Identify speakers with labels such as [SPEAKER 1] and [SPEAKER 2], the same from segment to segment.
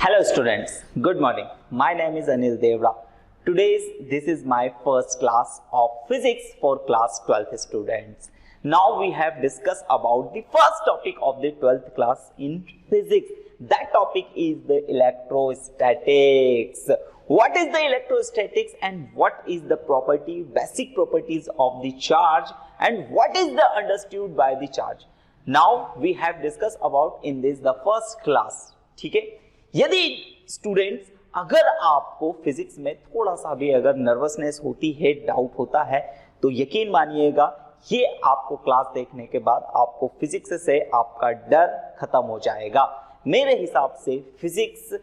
[SPEAKER 1] Hello students, good morning. My name is Anil Devra. This is my first class of physics for class 12th students. Now we have discussed about the first topic of the 12th class in physics. That topic is the electrostatics. What is the electrostatics and what is the basic properties of the charge and what is the understood by the charge? Now we have discussed about in this the first class. ठीक है, यदि students अगर आपको physics में थोड़ा सा भी अगर नर्वसनेस होती है, डाउट होता है, तो यकीन मानिएगा ये आपको क्लास देखने के बाद आपको फिजिक्स से आपका डर खत्म हो जाएगा. मेरे हिसाब से फिजिक्स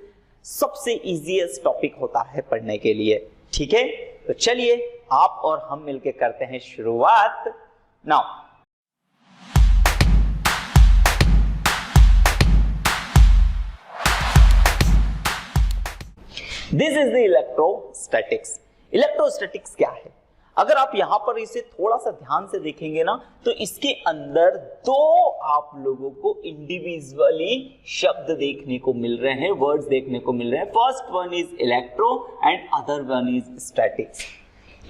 [SPEAKER 1] सबसे इजीएस्ट टॉपिक होता है पढ़ने के लिए. ठीक है, तो चलिए आप और हम मिलकर करते हैं शुरुआत. Now this is the electrostatics. Electrostatics क्या है? अगर आप यहां पर इसे थोड़ा सा ध्यान से देखेंगे ना, तो इसके अंदर दो आप लोगों को इंडिविजुअली शब्द देखने को मिल रहे हैं, वर्ड्स देखने को मिल रहे हैं. First one is electro and other one is statics.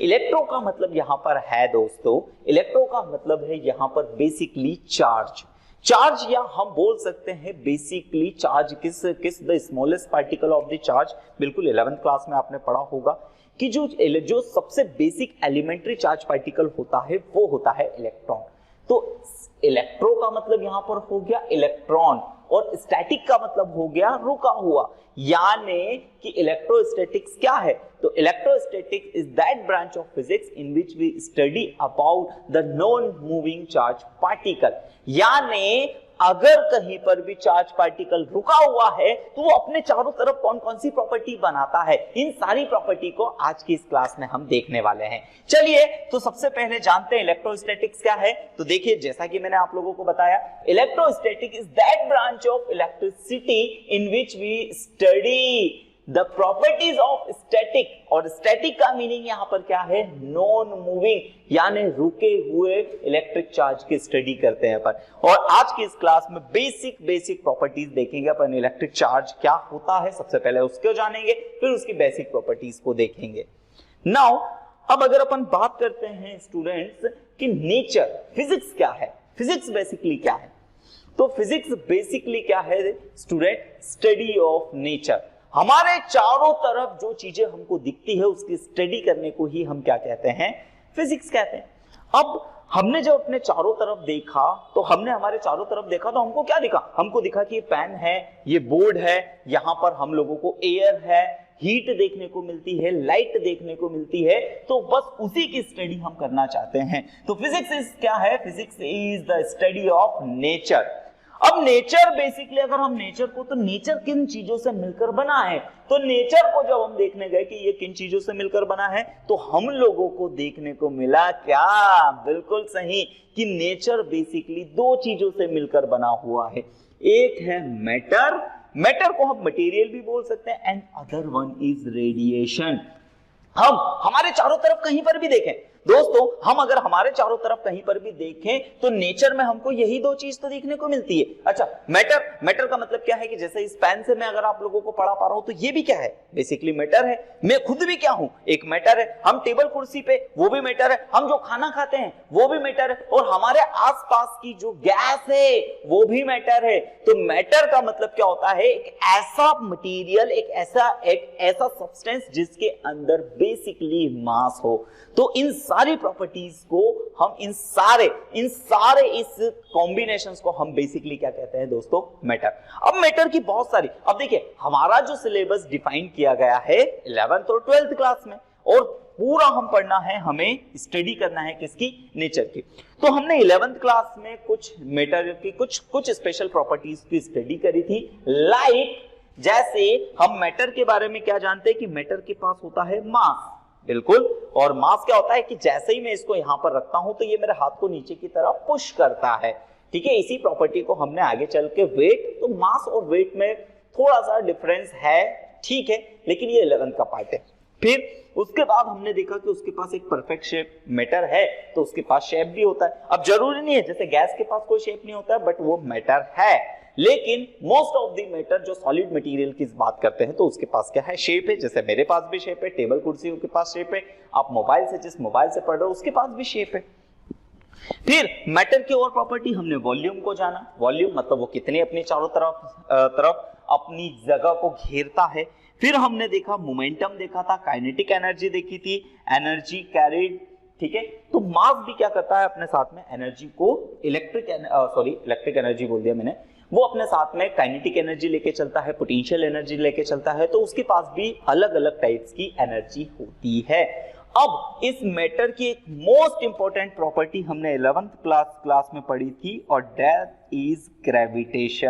[SPEAKER 1] Electro का मतलब यहां पर है दोस्तों, इलेक्ट्रो का मतलब है यहां पर बेसिकली चार्ज. चार्ज या हम बोल सकते हैं बेसिकली चार्ज किस the smallest particle of the charge. बिल्कुल 11th क्लास में आपने पढ़ा होगा कि जो सबसे बेसिक एलिमेंट्री चार्ज पार्टिकल होता है वो होता है इलेक्ट्रॉन. तो इलेक्ट्रो का मतलब यहां पर हो गया इलेक्ट्रॉन और स्टैटिक का मतलब हो गया रुका हुआ. यानी कि इलेक्ट्रोस्टैटिक्स क्या है? तो electrostatics is that branch of physics in which we study about the non moving charge particle. यानी अगर कहीं पर भी चार्ज पार्टिकल रुका हुआ है तो वो अपने चारों तरफ कौन कौन सी प्रॉपर्टी बनाता है, इन सारी प्रॉपर्टी को आज की इस क्लास में हम देखने वाले हैं. चलिए तो सबसे पहले जानते हैं इलेक्ट्रोस्टैटिक्स क्या है. तो देखिए, जैसा कि मैंने आप लोगों को बताया, electrostatic is that branch of electricity in which we study the properties of static. और स्टैटिक का मीनिंग यहां पर क्या है? नॉन मूविंग, यानी रुके हुए इलेक्ट्रिक चार्ज की स्टडी करते हैं अपन. और आज की इस क्लास में बेसिक प्रॉपर्टीज देखेंगे अपन. इलेक्ट्रिक चार्ज क्या होता है सबसे पहले उसको जानेंगे, फिर उसकी बेसिक प्रॉपर्टीज को देखेंगे. नाउ अब अगर अपन बात करते हैं स्टूडेंट्स कि नेचर, फिजिक्स क्या है, फिजिक्स बेसिकली क्या है, तो फिजिक्स बेसिकली क्या है स्टूडेंट? Study of nature. हमारे चारों तरफ जो चीजें हमको दिखती है उसकी स्टडी करने को ही हम क्या कहते हैं? फिजिक्स कहते हैं. अब हमने जब अपने चारों तरफ देखा तो हमारे चारों तरफ देखा तो हमको क्या दिखा? हमको दिखा कि ये पेन है, ये बोर्ड है, यहां पर हम लोगों को एयर है, हीट देखने को मिलती है, लाइट देखने को मिलती है. तो बस उसी की स्टडी हम करना चाहते हैं. तो फिजिक्स इज क्या है? Physics is the study of nature. अब नेचर बेसिकली अगर हम नेचर को, तो नेचर किन चीजों से मिलकर बना है? तो नेचर को जब हम देखने गए कि ये किन चीजों से मिलकर बना है, तो हम लोगों को देखने को मिला क्या? बिल्कुल सही, कि नेचर बेसिकली दो चीजों से मिलकर बना हुआ है. एक है मैटर, मैटर को हम मटेरियल भी बोल सकते हैं, and other one is radiation. हम हमारे चारों तरफ कहीं पर भी देखें दोस्तों, हम अगर हमारे चारों तरफ कहीं पर भी देखें तो नेचर में हमको यही दो चीज तो देखने को मिलती है. अच्छा, मैटर का मतलब क्या है कि जैसे इस पेन से मैं अगर आप लोगों को पढ़ा पा रहा हूं तो ये भी क्या है? बेसिकली मैटर है. मैं खुद भी क्या हूं? एक मैटर है. हम टेबल कुर्सी पे, वो भी मैटर है. हम जो खाना खाते हैं वो भी मैटर है. और हमारे आसपास की जो गैस है वो भी मैटर है. तो मैटर का मतलब क्या होता है? एक ऐसा मटीरियल, एक ऐसा सब्सटेंस जिसके अंदर बेसिकली मास हो. तो इन सारी प्रॉपर्टीज को हम इन सारे इस कॉम्बिनेशंस को हम बेसिकली क्या कहते हैं दोस्तों? मैटर. अब मैटर की बहुत सारी, अब देखिए हमारा जो सिलेबस डिफाइन किया गया है 11th और 12th क्लास में, और पूरा हम पढ़ना है, हमें स्टडी करना है किसकी? नेचर की. तो हमने 11th क्लास में कुछ मैटर की कुछ स्पेशल प्रॉपर्टीज की स्टडी करी थी. लाइक जैसे हम मैटर के बारे में क्या जानते हैं कि मैटर के पास होता है मास. बिल्कुल. और मास क्या होता है कि जैसे ही मैं इसको यहां पर रखता हूं तो ये मेरे हाथ को नीचे की तरफ पुश करता है. ठीक है, इसी प्रॉपर्टी को हमने आगे चल के वेट, तो मास और वेट में थोड़ा सा डिफरेंस है, ठीक है, लेकिन ये 11th का पार्ट है. फिर उसके बाद हमने देखा कि उसके पास एक परफेक्ट शेप मैटर है, तो उसके पास शेप भी होता है. अब जरूरी नहीं है जैसे गैस के पास कोई शेप नहीं होता है, बट वो मैटर है. लेकिन मोस्ट ऑफ द मैटर जो सॉलिड मटेरियल की बात करते हैं तो उसके पास क्या है, शेप है। जैसे मेरे पास भी शेप है, टेबल कुर्सियों के पास शेप है, आप मोबाइल से जिस मोबाइल से पढ़ रहे हो उसके पास भी शेप है। फिर मैटर की और प्रॉपर्टी हमने वॉल्यूम को जाना। वॉल्यूम मतलब वो कितने अपनी चारों तरफ अपनी जगह को घेरता है। फिर हमने देखा मोमेंटम देखा था, काइनेटिक एनर्जी देखी थी, एनर्जी कैरिड, ठीक है। तो मास भी क्या करता है अपने साथ में एनर्जी को, इलेक्ट्रिक एनर्जी बोल दिया मैंने, वो अपने साथ में काइनेटिक एनर्जी लेके चलता है, पोटेंशियल एनर्जी लेके चलता है। तो उसके पास भी अलग अलग टाइप्स की एनर्जी होती है। अब इस मैटर की एक मोस्ट इंपॉर्टेंट प्रॉपर्टी हमने 11th क्लास में पढ़ी थी और दैट इज ग्रेविटेशन।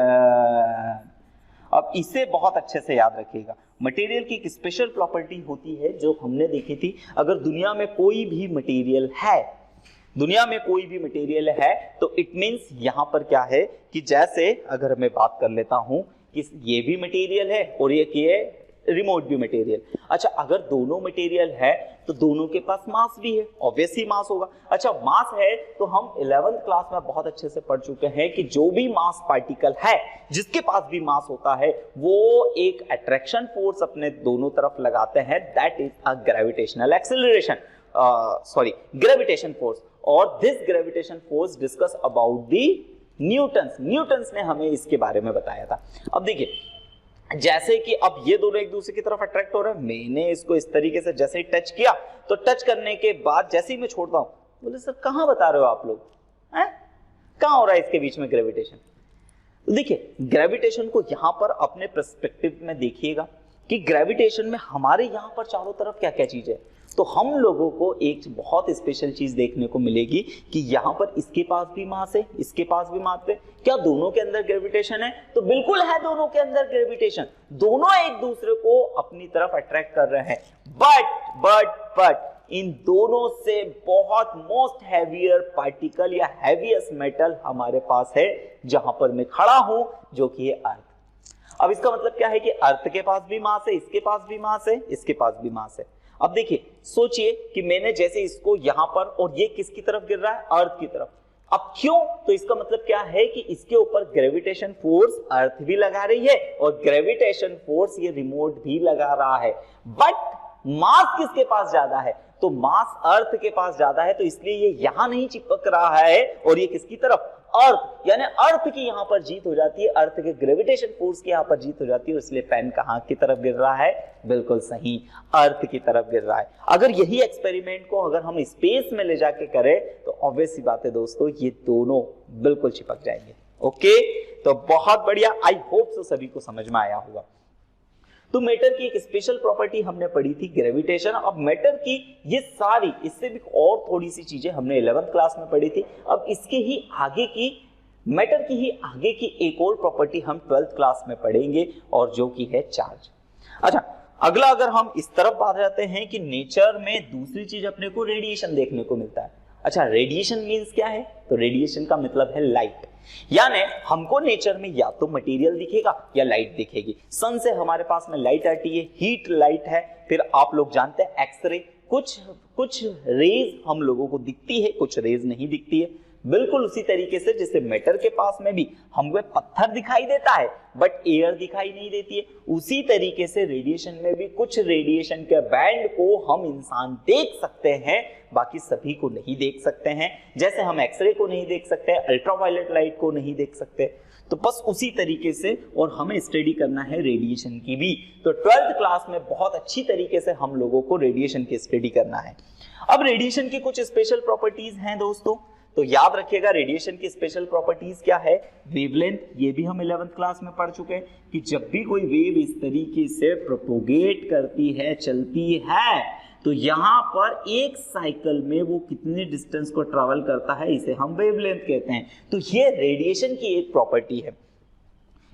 [SPEAKER 1] अब इसे बहुत अच्छे से याद रखिएगा। मटेरियल की एक स्पेशल प्रॉपर्टी होती है जो हमने देखी थी। अगर दुनिया में कोई भी मटेरियल है तो इट मींस यहां पर क्या है कि जैसे अगर मैं बात कर लेता हूं कि ये भी मटेरियल है और ये रिमोट भी मटेरियल। अच्छा, अगर दोनों मटेरियल है तो दोनों के पास मास भी है, ऑब्वियसली मास होगा। अच्छा, मास है तो हम 11th क्लास में बहुत अच्छे से पढ़ चुके हैं कि जो भी मास पार्टिकल है, जिसके पास भी मास होता है, वो एक अट्रैक्शन फोर्स अपने दोनों तरफ लगाते हैं, that is a gravitational acceleration, gravitation force. और this gravitation force discuss about the Newton's ने हमें इसके बारे में बताया था। अब देखिए, जैसे कि अब ये दोनों एक दूसरे की तरफ अट्रैक्ट हो रहे हैं, मैंने इसको इस तरीके से जैसे ही टच किया तो टच करने के बाद जैसे ही मैं छोड़ता हूं, बोले सर कहां बता रहे हो आप लोग, कहां हो रहा है इसके बीच में ग्रेविटेशन? देखिए, ग्रेविटेशन को यहां पर अपने पर्सपेक्टिव में देखिएगा कि ग्रेविटेशन में हमारे यहां पर चारों तरफ क्या क्या चीज है। तो हम लोगों को एक बहुत स्पेशल चीज देखने को मिलेगी कि यहां पर इसके पास भी मास है, इसके पास भी मास है। क्या दोनों के अंदर ग्रेविटेशन है? तो बिल्कुल है, दोनों के अंदर ग्रेविटेशन। दोनों एक दूसरे को अपनी तरफ अट्रैक्ट कर रहे हैं। बट इन दोनों से बहुत मोस्ट हैवियर पार्टिकल या हैवीएस्ट मेटल हमारे पास है जहां पर मैं खड़ा हूं, जो कि है अर्थ। अब इसका मतलब क्या है कि अर्थ के पास भी मास है, इसके पास भी मास है, इसके पास भी मास है। अब देखिए, सोचिए कि मैंने जैसे इसको यहां पर, और ये किसकी तरफ गिर रहा है? अर्थ की तरफ। अब क्यों? तो इसका मतलब क्या है कि इसके ऊपर ग्रेविटेशन फोर्स अर्थ भी लगा रही है और ग्रेविटेशन फोर्स ये रिमोट भी लगा रहा है। बट मास किसके पास ज्यादा है? तो मास अर्थ के पास ज्यादा है, तो इसलिए ये यहां नहीं चिपक रहा है और ये किसकी तरफ? अर्थ। यानी अर्थ की यहां पर जीत हो जाती है, अर्थ के ग्रेविटेशन फोर्स की यहां पर जीत हो जाती है। इसलिए पेन कहां की तरफ गिर रहा है? बिल्कुल सही, अर्थ की तरफ गिर रहा है। अगर यही एक्सपेरिमेंट को अगर हम स्पेस में ले जाके करें तो ऑब्वियस सी बात है दोस्तों, ये दोनों बिल्कुल चिपक जाएंगे। ओके, तो बहुत बढ़िया, आई होप सो सभी को समझ में आया होगा। तो मैटर की एक स्पेशल प्रॉपर्टी हमने पढ़ी थी ग्रेविटेशन। अब मैटर की ये सारी, इससे भी और थोड़ी सी चीजें हमने 11th क्लास में पढ़ी थी। अब इसके ही आगे की, मैटर की ही आगे की एक और प्रॉपर्टी हम 12th क्लास में पढ़ेंगे और जो कि है चार्ज। अच्छा, अगला अगर हम इस तरफ बात जाते हैं कि नेचर में दूसरी चीज अपने को रेडिएशन देखने को मिलता है। अच्छा, रेडिएशन मींस क्या है? तो रेडिएशन का मतलब है लाइट। यानी हमको नेचर में या तो मटेरियल दिखेगा या लाइट दिखेगी। सन से हमारे पास में लाइट आती है, हीट लाइट है। फिर आप लोग जानते हैं एक्सरे, कुछ रेज हम लोगों को दिखती है, कुछ रेज नहीं दिखती है। बिल्कुल उसी तरीके से जैसे मैटर के पास में भी हमको पत्थर दिखाई देता है बट एयर दिखाई नहीं देती है, उसी तरीके से रेडिएशन में भी कुछ रेडिएशन के बैंड को हम इंसान देख सकते हैं, बाकी सभी को नहीं देख सकते हैं। जैसे हम एक्सरे को नहीं देख सकते, अल्ट्रावायलेट लाइट को नहीं देख सकते, तो बस उसी तरीके से और हमें स्टडी करना है रेडिएशन की भी। तो 12th क्लास में बहुत अच्छी तरीके से हम लोगों को रेडिएशन की स्टडी करना है। अब रेडिएशन की कुछ स्पेशल प्रॉपर्टीज हैं दोस्तों, तो याद रखिएगा रेडिएशन की स्पेशल प्रॉपर्टीज क्या है। वेवलेंथ, ये भी हम 11th क्लास में पढ़ चुके हैं कि जब भी कोई वेव इस तरीके से प्रोपोगेट करती है, चलती है, तो यहां पर एक साइकिल में वो कितने डिस्टेंस को ट्रैवल करता है, इसे हम वेवलेंथ कहते हैं। तो ये रेडिएशन की एक प्रॉपर्टी है।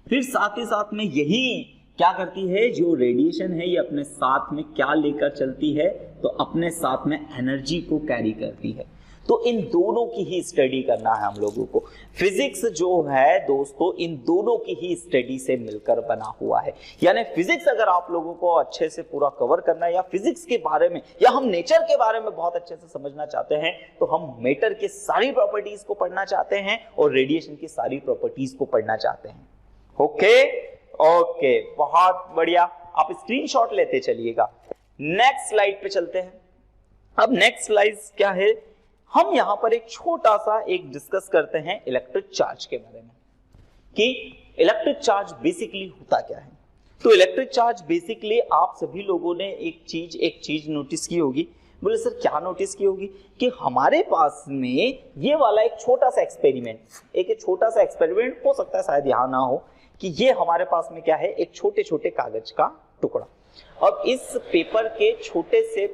[SPEAKER 1] फिर साथ ही साथ में यही क्या करती है, जो रेडिएशन है ये अपने साथ में क्या लेकर चलती है, तो अपने साथ में एनर्जी को कैरी करती है। तो इन दोनों की ही स्टडी करना है हम लोगों को। फिजिक्स जो है दोस्तों, इन दोनों की ही स्टडी से मिलकर बना हुआ है। यानी फिजिक्स अगर आप लोगों को अच्छे से पूरा कवर करना है, या फिजिक्स के बारे में या हम नेचर के बारे में बहुत अच्छे से समझना चाहते हैं, तो हम मैटर के सारी प्रॉपर्टीज को पढ़ना चाहते हैं और रेडिएशन की सारी प्रॉपर्टीज को पढ़ना चाहते हैं। ओके ओके, बहुत बढ़िया, आप स्क्रीनशॉट लेते चलिएगा। नेक्स्ट स्लाइड पे चलते हैं। अब नेक्स्ट स्लाइड क्या है, हम यहां पर एक छोटा सा एक डिस्कस करते हैं इलेक्ट्रिक चार्ज के बारे में कि इलेक्ट्रिक चार्ज बेसिकली होता क्या है। तो इलेक्ट्रिक चार्ज बेसिकली आप सभी लोगों ने एक चीज नोटिस की होगी। बोले सर क्या नोटिस की होगी? कि हमारे पास में ये वाला एक छोटा सा एक्सपेरिमेंट, एक छोटा सा एक्सपेरिमेंट हो सकता है, शायद यहां ना हो, कि ये हमारे पास में क्या है, एक छोटे छोटे कागज का टुकड़ा। अब इस पेपर के छोटे से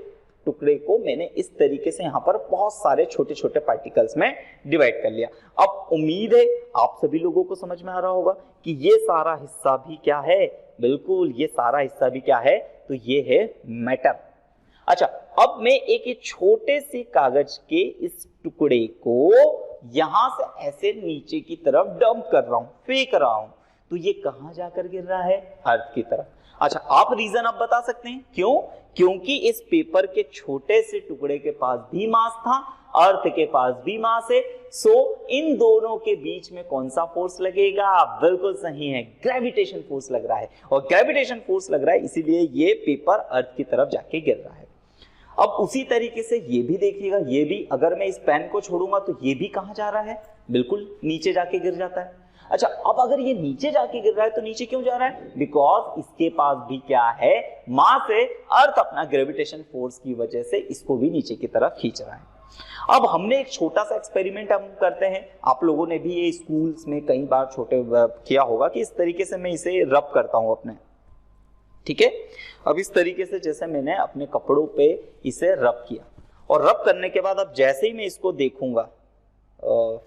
[SPEAKER 1] टुकड़े को मैंने इस तरीके से यहाँ पर बहुत सारे छोटे छोटे पार्टिकल्स में डिवाइड कर लिया। अब उम्मीद है आप सभी लोगों को समझ में आ रहा होगा कि ये सारा हिस्सा भी क्या है, बिल्कुल ये सारा हिस्सा भी क्या है, तो ये है मैटर। अच्छा, अब मैं एक छोटे से कागज के इस टुकड़े को यहां से ऐसे नीचे की तरफ डंप कर रहा हूं, फेंक रहा हूं, तो ये कहां जाकर गिर रहा है? अर्थ की तरफ। अच्छा, आप रीजन अब बता सकते हैं क्यों? क्योंकि इस पेपर के छोटे से टुकड़े के पास भी मास था, अर्थ के पास भी मास है, सो इन दोनों के बीच में कौन सा फोर्स लगेगा? बिल्कुल सही है, ग्रेविटेशन फोर्स लग रहा है। और ग्रेविटेशन फोर्स लग रहा है इसीलिए ये पेपर अर्थ की तरफ जाके गिर रहा है। अब उसी तरीके से ये भी देखिएगा, ये भी अगर मैं इस पेन को छोड़ूंगा तो ये भी कहां जा रहा है? बिल्कुल नीचे जाके गिर जाता है। अच्छा, अब अगर ये नीचे जाके गिर रहा है तो नीचे क्यों जा रहा है? बिकॉज इसके पास भी क्या है, मास है, अर्थ अपना ग्रेविटेशन फोर्स की वजह से इसको भी नीचे की तरफ खींच रहा है। अब हमने एक छोटा सा एक्सपेरिमेंट हम करते हैं, आप लोगों ने भी ये स्कूल्स में कई बार छोटे किया होगा कि इस तरीके से मैं इसे रब करता हूं अपने, ठीक है। अब इस तरीके से जैसे मैंने अपने कपड़ों पे इसे रब किया, और रब करने के बाद अब जैसे ही मैं इसको देखूंगा,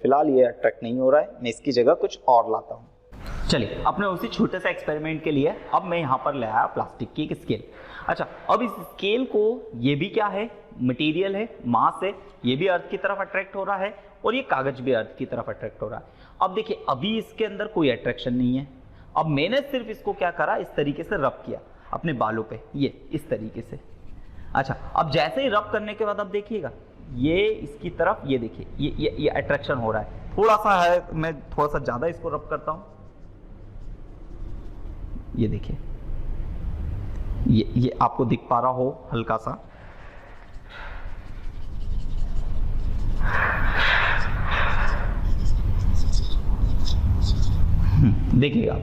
[SPEAKER 1] फिलहाल ये अट्रैक्ट नहीं हो रहा है, मैं इसकी जगह कुछ और लाता हूं। चलिए, अपने उसी छोटे से एक्सपेरिमेंट के लिए अब मैं यहां पर ले आया प्लास्टिक की एक स्केल। अच्छा, अब इस स्केल को, ये भी क्या है, मटेरियल है, मास है, ये भी अर्थ की तरफ अट्रैक्ट हो रहा है और ये कागज भी अर्थ की तरफ अट्रैक्ट हो रहा है। अब देखिए, अभी इसके अंदर कोई अट्रैक्शन नहीं है। अब मैंने सिर्फ इसको क्या करा, इस तरीके से रब किया अपने बालों पे, ये इस तरीके से। अच्छा, अब जैसे ही रब करने के बाद अब देखिएगा, ये इसकी तरफ, ये देखिए, ये अट्रैक्शन हो रहा है, थोड़ा सा है, मैं थोड़ा सा ज्यादा इसको रब करता हूं, ये देखिए, ये आपको दिख पा रहा हो हल्का सा, देखिएगा,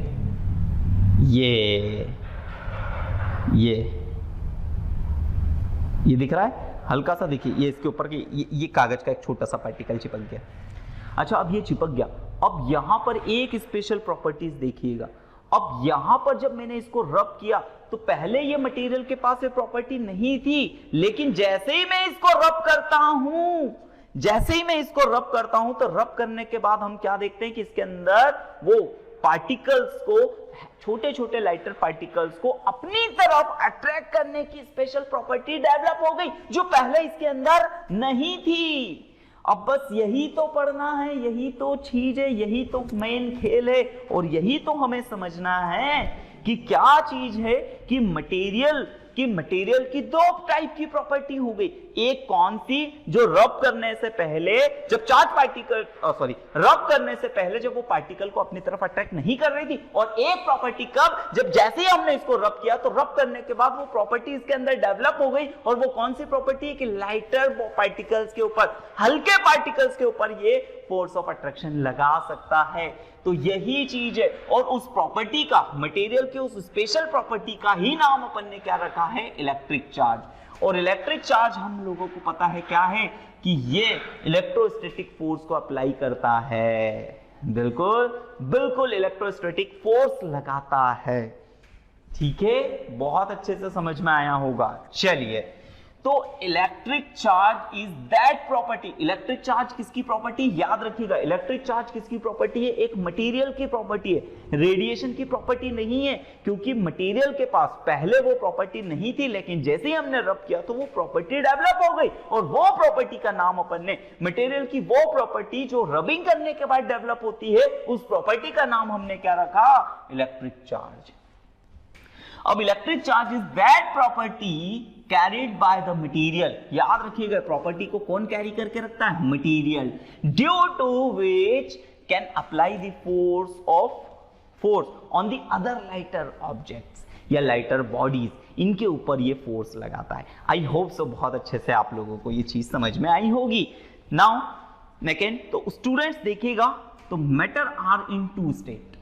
[SPEAKER 1] ये दिख रहा है हल्का सा, देखिए ये इसके ऊपर की ये कागज का एक छोटा सा पार्टिकल चिपक गया। अच्छा, अब ये चिपक गया, अब यहां पर एक स्पेशल प्रॉपर्टीज देखिएगा। अब यहां पर जब मैंने इसको रब किया तो पहले ये मटेरियल के पास ये प्रॉपर्टी नहीं थी, लेकिन जैसे ही मैं इसको रब करता हूं, तो रब करने के बाद हम क्या देखते हैं कि इसके अंदर वो पार्टिकल्स को, छोटे छोटे लाइटर पार्टिकल्स को अपनी तरफ अट्रैक्ट करने की स्पेशल प्रॉपर्टी डेवलप हो गई, जो पहले इसके अंदर नहीं थी। अब बस यही तो पढ़ना है, यही तो चीज है, यही तो मेन खेल है, और यही तो हमें समझना है कि क्या चीज है कि मटेरियल की दो टाइप की प्रॉपर्टी हो गई। एक कौन सी, जो रब करने से पहले जब रब करने से पहले जब वो पार्टिकल को अपनी तरफ अट्रैक्ट नहीं कर रही थी, और एक प्रॉपर्टी कब, जब जैसे ही हमने इसको रब किया तो रब करने के बाद वो प्रॉपर्टी इसके अंदर डेवलप हो गई। और वो कौन सी प्रॉपर्टी है कि लाइटर पार्टिकल्स के ऊपर, हल्के पार्टिकल्स के ऊपर ये फोर्स ऑफ अट्रैक्शन लगा सकता है। तो यही चीज है, और उस प्रॉपर्टी का, मटेरियल के उस स्पेशल प्रॉपर्टी का ही नाम अपन ने क्या रखा है, इलेक्ट्रिक चार्ज। और इलेक्ट्रिक चार्ज हम लोगों को पता है क्या है कि ये इलेक्ट्रोस्टैटिक फोर्स को अप्लाई करता है, बिल्कुल इलेक्ट्रोस्टैटिक फोर्स लगाता है। ठीक है, बहुत अच्छे से समझ में आया होगा। चलिए, तो electric charge is that property. Electric charge किसकी प्रॉपर्टी, याद रखिएगा, इलेक्ट्रिक चार्ज किसकी प्रॉपर्टी है, एक मटेरियल की प्रॉपर्टी है, रेडिएशन की प्रॉपर्टी नहीं है। क्योंकि मटेरियल के पास पहले वो प्रॉपर्टी नहीं थी, लेकिन जैसे ही हमने रब किया तो वो प्रॉपर्टी डेवलप हो गई, और वो प्रॉपर्टी का नाम अपन ने, मटेरियल की वो प्रॉपर्टी जो रबिंग करने के बाद डेवलप होती है, उस प्रॉपर्टी का नाम हमने क्या रखा, इलेक्ट्रिक चार्ज। अब electric charge is that property carried by the material. याद रखिएगा, प्रॉपर्टी को कौन कैरी करके रखता है, material, due to which can apply the force of force on the other lighter objects या लाइटर बॉडीज, इनके ऊपर ये फोर्स लगाता है। आई होप सो बहुत अच्छे से आप लोगों को ये चीज समझ में आई होगी। नाउ नेकेंड, तो स्टूडेंट्स देखिएगा, तो matter are in two state.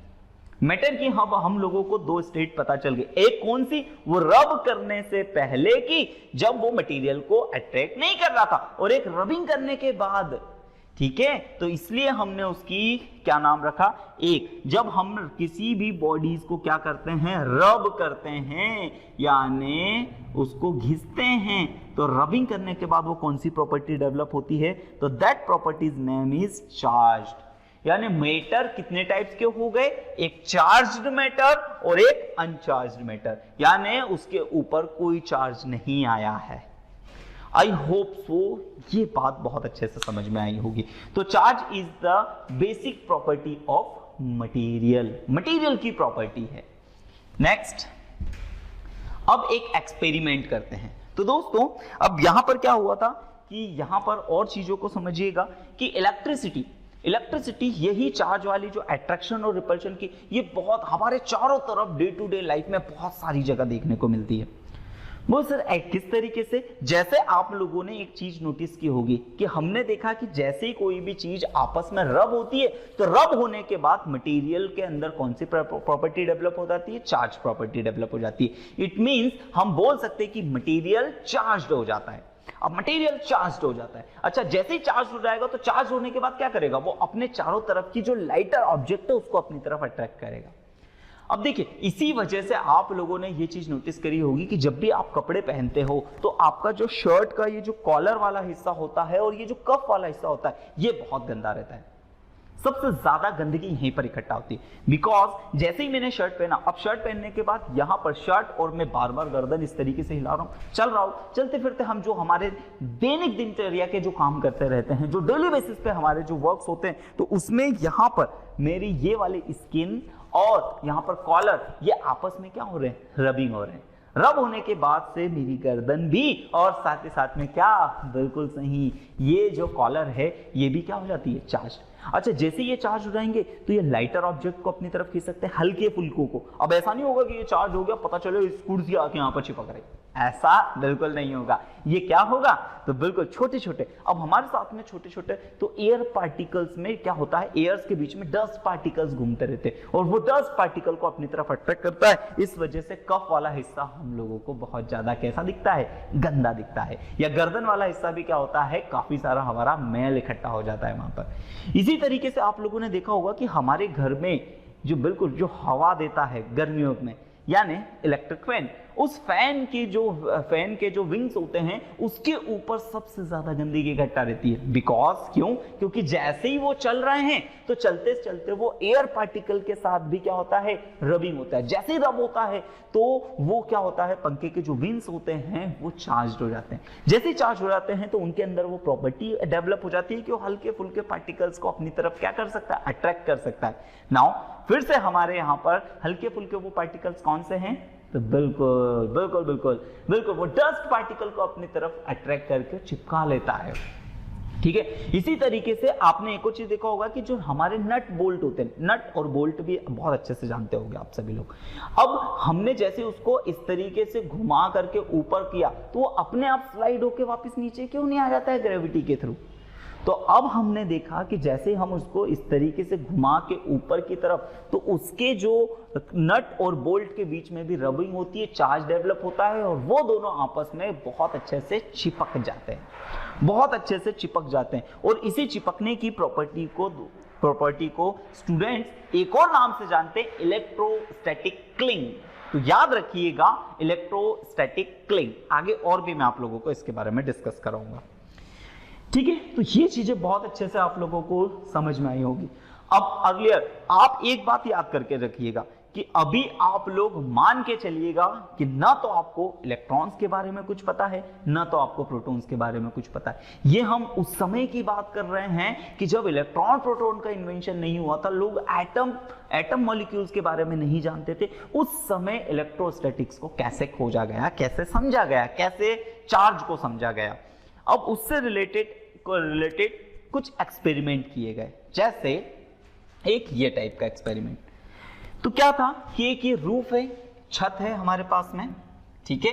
[SPEAKER 1] Matter की हम लोगों को दो स्टेट पता चल गई। एक कौन सी, वो रब करने से पहले की, जब वो मटेरियल को अट्रैक्ट नहीं कर रहा था, और एक रबिंग करने के बाद। ठीक है, तो इसलिए हमने उसकी क्या नाम रखा, एक, जब हम किसी भी बॉडीज को क्या करते हैं, रब करते हैं, यानी उसको घिसते हैं, तो रबिंग करने के बाद वो कौन सी प्रॉपर्टी डेवलप होती है, तो that properties name is charged. यानी मैटर कितने टाइप्स के हो गए, एक चार्ज्ड मैटर और एक अनचार्ज्ड मैटर, यानी उसके ऊपर कोई चार्ज नहीं आया है। आई होप सो ये बात बहुत अच्छे से समझ में आई होगी। तो charge is the basic property of material, material की प्रॉपर्टी है। नेक्स्ट, अब एक एक्सपेरिमेंट करते हैं। तो दोस्तों अब यहां पर क्या हुआ था कि यहां पर और चीजों को समझिएगा कि इलेक्ट्रिसिटी यही चार्ज वाली जो अट्रैक्शन और रिपल्शन की, ये बहुत हमारे चारों तरफ डे टू डे लाइफ में बहुत सारी जगह देखने को मिलती है। वो सर किस तरीके से, जैसे आप लोगों ने एक चीज नोटिस की होगी कि हमने देखा कि जैसे ही कोई भी चीज आपस में रब होती है, तो रब होने के बाद मटेरियल के अंदर कौन सी प्रॉपर्टी डेवलप हो जाती है, चार्ज प्रॉपर्टी डेवलप हो जाती है। इट मींस हम बोल सकते हैं कि मटेरियल चार्ज्ड हो जाता है। अब मटेरियल चार्ज्ड हो जाता है, अच्छा जैसे ही चार्ज हो जाएगा तो चार्ज होने के बाद क्या करेगा, वो अपने चारों तरफ की जो लाइटर ऑब्जेक्ट है उसको अपनी तरफ अट्रैक्ट करेगा। अब देखिए, इसी वजह से आप लोगों ने ये चीज नोटिस करी होगी कि जब भी आप कपड़े पहनते हो तो आपका जो शर्ट का ये जो कॉलर वाला हिस्सा होता है और ये जो कफ वाला हिस्सा होता है, ये बहुत गंदा रहता है। सबसे ज्यादा गंदगी यहीं पर इकट्ठा होती है, बिकॉज जैसे ही मैंने शर्ट पहना, अब शर्ट पहनने के बाद यहां पर शर्ट, और मैं बार बार गर्दन इस तरीके से हिला रहा हूं, चल रहा हूं, चलते फिरते हम जो हमारे दैनिक दिनचर्या के जो काम करते रहते हैं, जो डेली बेसिस पे हमारे जो वर्क्स होते हैं, तो उसमें यहां पर मेरी ये वाली स्किन और यहां पर कॉलर, ये आपस में क्या हो रहे हैं, रबिंग हो रहे हैं। रब होने के बाद से मेरी गर्दन भी, और साथ ही साथ में क्या, बिल्कुल सही, ये जो कॉलर है ये भी क्या हो जाती है, चार्ज। अच्छा, जैसे ये चार्ज हो जाएंगे तो ये लाइटर ऑब्जेक्ट को अपनी तरफ खींच सकते हैं, हल्के फुल्कों को। अब ऐसा नहीं होगा कि ये चार्ज हो गया, पता चले इस कुर्सी आके यहाँ पर चिपक रही, ऐसा बिल्कुल नहीं होगा। ये क्या होगा, तो बिल्कुल छोटे छोटे, अब हमारे साथ में छोटे छोटे, तो एयर पार्टिकल्स में क्या होता है, एयर्स के बीच में डस्ट पार्टिकल्स घूमते रहते हैं, और वो डस्ट पार्टिकल को अपनी तरफ अट्रैक्ट करता है। इस वजह से कफ वाला हिस्सा हम लोगों को बहुत ज्यादा कैसा दिखता है, गंदा दिखता है। या गर्दन वाला हिस्सा भी क्या होता है, काफी सारा हमारा मैल इकट्ठा हो जाता है वहां पर। इसी तरीके से आप लोगों ने देखा होगा कि हमारे घर में जो बिल्कुल जो हवा देता है गर्मियों में, यानी इलेक्ट्रिक फैन, उस फैन के जो विंग्स होते हैं उसके ऊपर सबसे ज्यादा गंदगी इकट्ठा रहती है। बिकॉज क्यों, क्योंकि जैसे ही वो चल रहे हैं तो चलते चलते वो एयर पार्टिकल के साथ भी क्या होता है, रबिंग होता है। जैसे ही रब होता है तो वो क्या होता है, पंखे के जो विंग्स होते हैं वो चार्ज हो जाते हैं। जैसे ही चार्ज हो जाते हैं तो उनके अंदर वो प्रॉपर्टी डेवलप हो जाती है कि वो हल्के फुल्के पार्टिकल्स को अपनी तरफ क्या कर सकता है, अट्रैक्ट कर सकता है। नाउ फिर से हमारे यहाँ पर हल्के फुल्के वो पार्टिकल्स कौन से हैं, तो बिल्कुल बिल्कुल बिल्कुल बिल्कुल वो डस्ट पार्टिकल को अपनी तरफ अट्रैक्ट करके चिपका लेता है। ठीक है, इसी तरीके से आपने एक और चीज देखा होगा कि जो हमारे नट बोल्ट होते हैं, नट और बोल्ट भी बहुत अच्छे से जानते होंगे आप सभी लोग। अब हमने जैसे उसको इस तरीके से घुमा करके ऊपर किया तो वो अपने आप स्लाइड होके वापस नीचे क्यों नहीं आ जाता है, ग्रेविटी के थ्रू। तो अब हमने देखा कि जैसे हम उसको इस तरीके से घुमा के ऊपर की तरफ, तो उसके जो नट और बोल्ट के बीच में भी रबिंग होती है, चार्ज डेवलप होता है, और वो दोनों आपस में बहुत अच्छे से चिपक जाते हैं, बहुत अच्छे से चिपक जाते हैं। और इसी चिपकने की प्रॉपर्टी को स्टूडेंट्स एक और नाम से जानते हैं, इलेक्ट्रोस्टैटिक क्लिंग। तो याद रखिएगा, इलेक्ट्रोस्टैटिक क्लिंग। आगे और भी मैं आप लोगों को इसके बारे में डिस्कस करूंगा। ठीक है, तो ये चीजें बहुत अच्छे से आप लोगों को समझ में आई होगी। अब अर्लियर आप एक बात याद करके रखिएगा कि अभी आप लोग मान के चलिएगा कि ना तो आपको इलेक्ट्रॉन्स के बारे में कुछ पता है, ना तो आपको प्रोटॉन्स के बारे में कुछ पता है। ये हम उस समय की बात कर रहे हैं कि जब इलेक्ट्रॉन प्रोटॉन का इन्वेंशन नहीं हुआ था, लोग एटम मॉलिक्यूल्स के बारे में नहीं जानते थे। उस समय इलेक्ट्रोस्टैटिक्स को कैसे खोजा गया, कैसे समझा गया, कैसे चार्ज को समझा गया। अब उससे रिलेटेड कुछ एक्सपेरिमेंट किए गए, जैसे एक ये टाइप का एक्सपेरिमेंट। तो क्या था कि एक ये रूफ है, छत है हमारे पास में, ठीक है,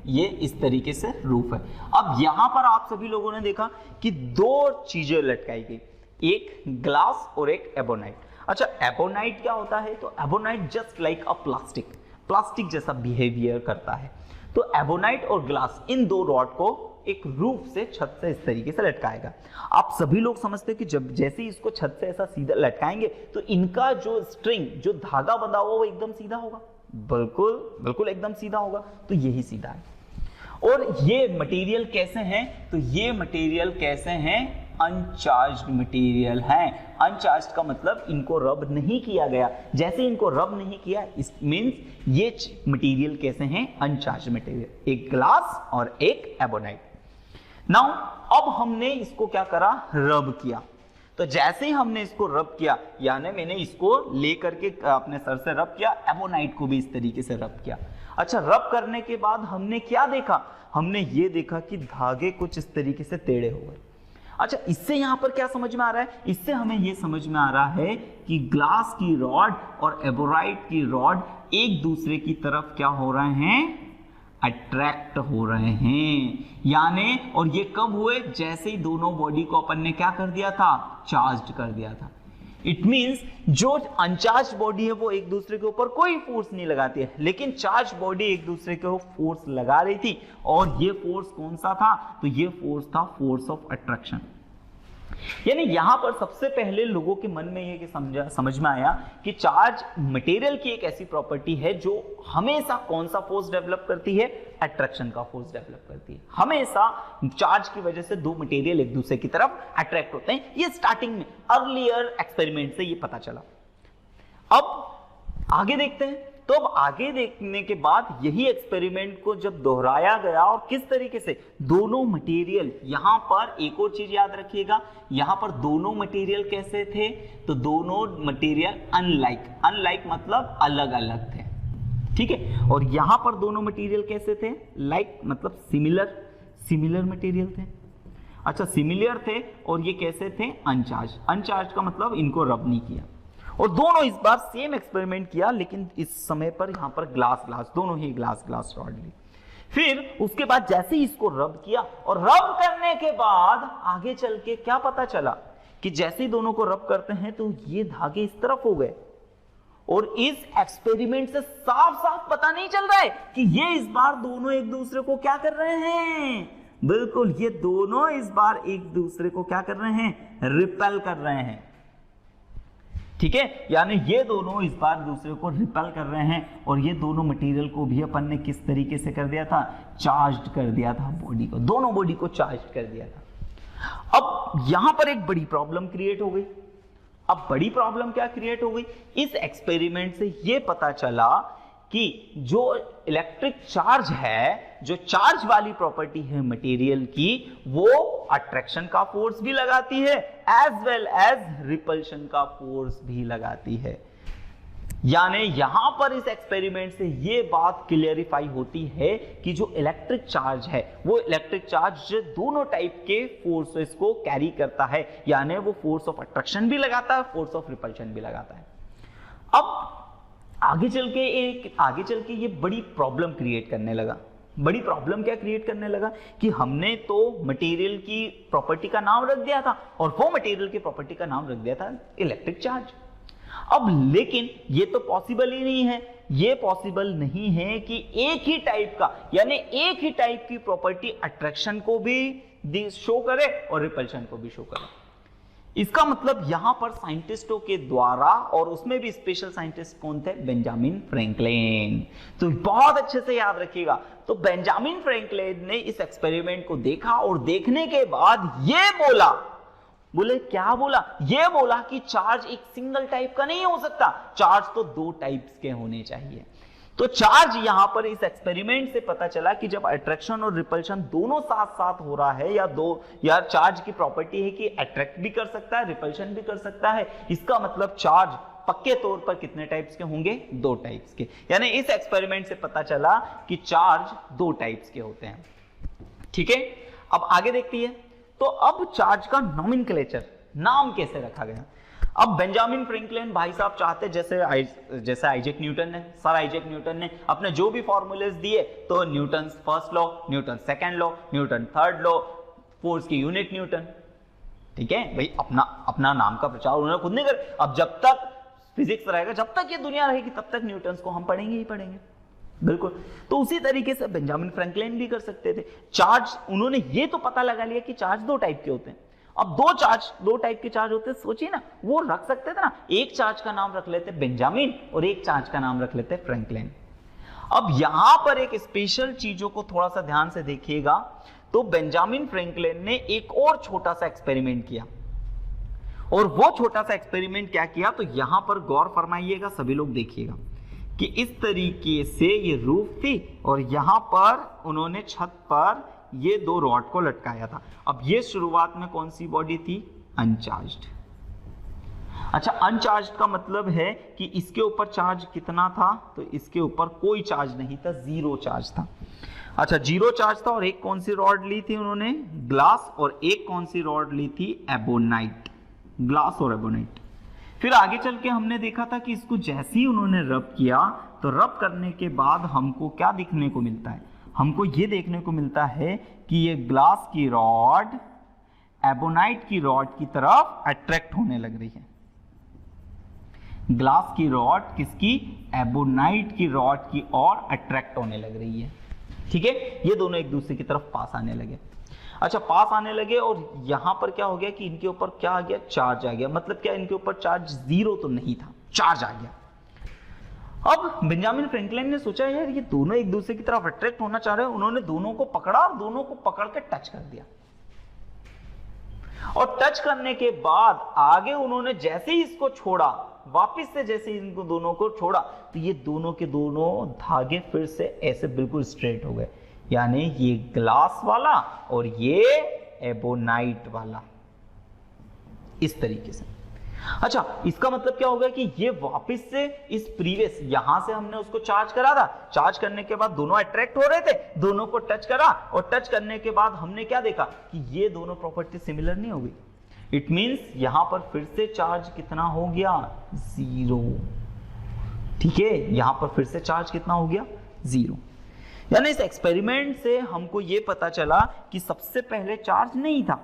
[SPEAKER 1] ये इस तरीके से रूफ है। अब यहां पर आप सभी लोगों ने देखा कि दो चीजें लटकाई गई, एक ग्लास और एक एबोनाइट। अच्छा, एबोनाइट क्या होता है? तो एबोनाइट जस्ट लाइक अ प्लास्टिक जैसा बिहेवियर करता है। तो एबोनाइट और ग्लास, इन दो रॉड को एक रूफ से, छत से इस तरीके से लटकाएगा। आप सभी लोग समझते हैं कि जब जैसे ही इसको छत से ऐसा सीधा लटकाएंगे तो इनका जो स्ट्रिंग, जो धागा बंधा हुआ वो एकदम सीधा होगा, बिल्कुल एकदम सीधा होगा। तो यही सीधा है। और ये मटेरियल कैसे हैं? तो ये मटेरियल कैसे हैं? अनचार्ज्ड मटेरियल हैं। अनचार्ज्ड का मतलब इनको रब नहीं किया गया। जैसे इनको रब नहीं किया, इस मींस ये मटेरियल कैसे हैं? अनचार्ज्ड मटेरियल, एक ग्लास और एक एबोनाइट। नाउ अब हमने इसको क्या करा? रब किया। तो जैसे ही हमने इसको रब किया, यानी मैंने इसको लेकर के अपने सर से रब किया, एबोनाइट को भी इस तरीके से रब किया। अच्छा, रब करने के बाद हमने क्या देखा? हमने ये देखा कि धागे कुछ इस तरीके से टेढ़े हो गए। अच्छा, इससे यहां पर क्या समझ में आ रहा है? इससे हमें यह समझ में आ रहा है कि ग्लास की रॉड और एबोनाइट की रॉड एक दूसरे की तरफ क्या हो रहे हैं? अट्रैक्ट हो रहे हैं। यानी, और ये कब हुए? जैसे ही दोनों बॉडी को अपन ने क्या कर दिया था? चार्ज कर दिया था। इट मींस जो अनचार्ज बॉडी है वो एक दूसरे के ऊपर कोई फोर्स नहीं लगाती है, लेकिन चार्ज बॉडी एक दूसरे के ऊपर फोर्स लगा रही थी। और ये फोर्स कौन सा था? तो ये फोर्स था फोर्स ऑफ अट्रैक्शन। यानी यहां पर सबसे पहले लोगों के मन में ये समझ में आया कि चार्ज मटेरियल की एक ऐसी प्रॉपर्टी है जो हमेशा कौन सा फोर्स डेवलप करती है? अट्रैक्शन का फोर्स डेवलप करती है। हमेशा चार्ज की वजह से दो मटेरियल एक दूसरे की तरफ अट्रैक्ट होते हैं। ये स्टार्टिंग में अर्लियर एक्सपेरिमेंट से ये पता चला। अब आगे देखते हैं। तो अब आगे देखने के बाद यही एक्सपेरिमेंट को जब दोहराया गया और किस तरीके से दोनों मटेरियल, यहां पर एक और चीज याद रखिएगा, यहां पर दोनों मटेरियल कैसे थे? तो दोनों मटेरियल अनलाइक मतलब अलग अलग थे, ठीक है। और यहां पर दोनों मटेरियल कैसे थे? लाइक मतलब सिमिलर मटेरियल थे। अच्छा, सिमिलर थे और ये कैसे थे? अनचार्ज का मतलब इनको रब नहीं किया। और दोनों इस बार सेम एक्सपेरिमेंट किया, लेकिन इस समय पर यहां पर ग्लास दोनों ही ग्लास रॉड ली। फिर उसके बाद जैसे ही इसको रब किया, और रब करने के बाद आगे चल के क्या पता चला कि जैसे ही दोनों को रब करते हैं तो ये धागे इस तरफ हो गए। और इस एक्सपेरिमेंट से साफ साफ पता नहीं चल रहा है कि ये इस बार दोनों एक दूसरे को क्या कर रहे हैं? बिल्कुल, ये दोनों इस बार एक दूसरे को क्या कर रहे हैं? रिपेल कर रहे हैं, ठीक है। यानी ये दोनों इस बार दूसरे को रिपेल कर रहे हैं। और ये दोनों मटेरियल को भी अपन ने किस तरीके से कर दिया था? चार्ज कर दिया था बॉडी को, दोनों बॉडी को चार्ज कर दिया था। अब यहां पर एक बड़ी प्रॉब्लम क्रिएट हो गई। अब बड़ी प्रॉब्लम क्या क्रिएट हो गई? इस एक्सपेरिमेंट से ये पता चला कि जो इलेक्ट्रिक चार्ज है, जो चार्ज वाली प्रॉपर्टी है मटेरियल की, वो अट्रैक्शन का फोर्स भी लगाती है एज वेल एज रिपल्शन का फोर्स भी लगाती है। यानी यहां पर इस एक्सपेरिमेंट से ये बात क्लियरिफाई होती है कि जो इलेक्ट्रिक चार्ज है, वो इलेक्ट्रिक चार्ज दोनों टाइप के फोर्सेस को कैरी करता है। यानी वो फोर्स ऑफ अट्रैक्शन भी लगाता है, फोर्स ऑफ रिपल्शन भी लगाता है। अब आगे चल के ये बड़ी प्रॉब्लम क्रिएट करने लगा। बड़ी प्रॉब्लम क्या क्रिएट करने लगा कि हमने तो मटेरियल की प्रॉपर्टी का नाम रख दिया था, और वो मटेरियल की प्रॉपर्टी का नाम रख दिया था इलेक्ट्रिक चार्ज। अब लेकिन ये तो पॉसिबल ही नहीं है। ये पॉसिबल नहीं है कि एक ही टाइप का, यानी एक ही टाइप की प्रॉपर्टी अट्रैक्शन को भी शो करे और रिपल्शन को भी शो करे। इसका मतलब यहां पर साइंटिस्टों के द्वारा, और उसमें भी स्पेशल साइंटिस्ट कौन थे? Benjamin Franklin. तो बहुत अच्छे से याद रखिएगा। तो बेंजामिन फ्रैंकलिन ने इस एक्सपेरिमेंट को देखा और देखने के बाद ये क्या बोला? ये बोला कि चार्ज एक सिंगल टाइप का नहीं हो सकता, चार्ज तो दो टाइप्स के होने चाहिए। तो चार्ज यहां पर इस एक्सपेरिमेंट से पता चला कि जब अट्रैक्शन और रिपल्शन दोनों साथ साथ हो रहा है, या चार्ज की प्रॉपर्टी है कि अट्रैक्ट भी कर सकता है, रिपल्शन भी कर सकता है, इसका मतलब चार्ज पक्के तौर पर कितने टाइप्स के होंगे? दो टाइप्स के। यानी इस एक्सपेरिमेंट से पता चला कि चार्ज दो टाइप्स के होते हैं, ठीक है। अब आगे देखती है। तो अब चार्ज का नॉमेनक्लेचर, नाम कैसे रखा गया? अब बेंजामिन फ्रैंकलिन भाई साहब चाहते जैसे आइजैक न्यूटन ने, सर आइजैक न्यूटन ने अपने जो भी फॉर्मूलेस दिए, तो Newton first law, Newton second law, Newton third law, force की यूनिट न्यूटन। ठीक है भाई, अपना नाम का प्रचार उन्होंने खुद नहीं कर। अब जब तक फिजिक्स रहेगा, जब तक ये दुनिया रहेगी, तब तक न्यूटन को हम पढ़ेंगे ही पढ़ेंगे। बिल्कुल। तो उसी तरीके से बेंजामिन फ्रैंकलिन भी कर सकते थे। चार्ज, उन्होंने ये तो पता लगा लिया कि चार्ज दो टाइप के होते हैं। अब दो टाइप के चार्ज होते हैं, सोचिए ना, वो रख सकते थे ना, एक चार्ज का नाम रख लेते बेंजामिन और एक चार्ज का नाम रख लेते फ्रैंकलिन। अब यहां पर एक स्पेशल चीजों को थोड़ा सा ध्यान से देखिएगा। तो बेंजामिन फ्रैंकलिन ने एक और छोटा सा एक्सपेरिमेंट किया, और वो छोटा सा एक्सपेरिमेंट क्या किया, तो यहां पर गौर फरमाइएगा, सभी लोग देखिएगा कि इस तरीके से ये रूफ थी और यहां पर उन्होंने छत पर ये दो रॉड को लटकाया था। अब ये शुरुआत में कौन सी बॉडी थी, अनचार्ज्ड। अच्छा, अनचार्ज्ड का मतलब है कि इसके ऊपर चार्ज कितना था, तो इसके ऊपर कोई चार्ज नहीं था, जीरो चार्ज था। अच्छा, जीरो चार्ज था। और एक कौन सी रॉड ली थी उन्होंने, ग्लास, और एक कौन सी रॉड ली थी, एबोनाइट, ग्लास और एबोनाइट। फिर आगे चल के हमने देखा था कि इसको जैसे ही उन्होंने रब किया, तो रब करने के बाद हमको क्या दिखने को मिलता है, हमको ये देखने को मिलता है कि ये ग्लास की रॉड एबोनाइट की रॉड की तरफ अट्रैक्ट होने लग रही है। ग्लास की रॉड किसकी, एबोनाइट की रॉड की ओर अट्रैक्ट होने लग रही है। ठीक है, ये दोनों एक दूसरे की तरफ पास आने लगे। अच्छा, पास आने लगे, और यहां पर क्या हो गया कि इनके ऊपर क्या आ गया, चार्ज आ गया। मतलब क्या, इनके ऊपर चार्ज जीरो तो नहीं था, चार्ज आ गया। अब बेंजामिन फ्रैंकलिन ने सोचा यार ये दोनों एक दूसरे की तरफ अट्रैक्ट होना चाह रहे हैं। उन्होंने दोनों को पकड़ा और दोनों को पकड़ के टच कर दिया, और टच करने के बाद आगे उन्होंने जैसे ही इसको छोड़ा, वापस से जैसे इनको दोनों को छोड़ा, तो ये दोनों के दोनों धागे फिर से ऐसे बिल्कुल स्ट्रेट हो गए। यानी ये ग्लास वाला और ये एबोनाइट वाला, इस तरीके से। अच्छा, इसका मतलब क्या होगा कि ये वापस से इस प्रीवियस, यहां से हमने उसको चार्ज करा था, चार्ज करने के बाद दोनों अट्रैक्ट हो रहे थे, दोनों को टच करा, और टच करने के बाद हमने क्या देखा कि ये दोनों प्रॉपर्टी सिमिलर नहीं हो गई। इट मींस यहां पर फिर से चार्ज कितना हो गया, जीरो। ठीक है, यहां पर फिर से चार्ज कितना हो गया, जीरो। यानी इस एक्सपेरिमेंट से हमको ये पता चला कि सबसे पहले चार्ज नहीं था,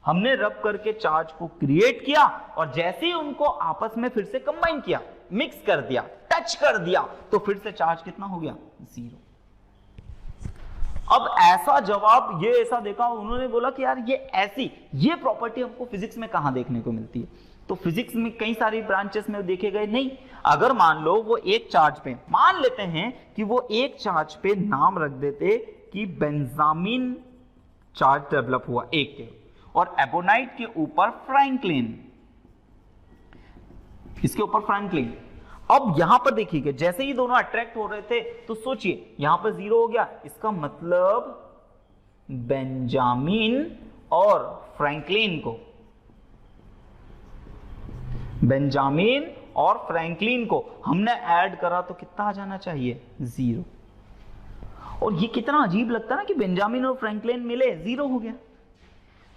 [SPEAKER 1] हमने रब करके चार्ज को क्रिएट किया, और जैसे ही उनको आपस में फिर से कंबाइन किया, मिक्स कर दिया, टच कर दिया, तो फिर से चार्ज कितना हो गया, जीरो। अब ऐसा जवाब, ये ऐसा देखा, उन्होंने बोला कि यार ये प्रॉपर्टी हमको फिजिक्स में कहां देखने को मिलती है। तो फिजिक्स में कई सारी ब्रांचेस में देखे गए नहीं। अगर मान लो वो एक चार्ज पे, मान लेते हैं कि वो एक चार्ज पे नाम रख देते कि बेंजामिन चार्ज डेवलप हुआ एक के, और एबोनाइट के ऊपर फ्रैंकलिन, इसके ऊपर फ्रैंकलिन। अब यहां पर देखिए, जैसे ही दोनों अट्रैक्ट हो रहे थे, तो सोचिए यहां पर जीरो हो गया, इसका मतलब बेंजामिन और फ्रैंकलिन को, बेंजामिन और फ्रैंकलिन को हमने ऐड करा तो कितना आ जाना चाहिए, जीरो। और ये कितना अजीब लगता है ना कि बेंजामिन और फ्रैंकलिन मिले, जीरो हो गया।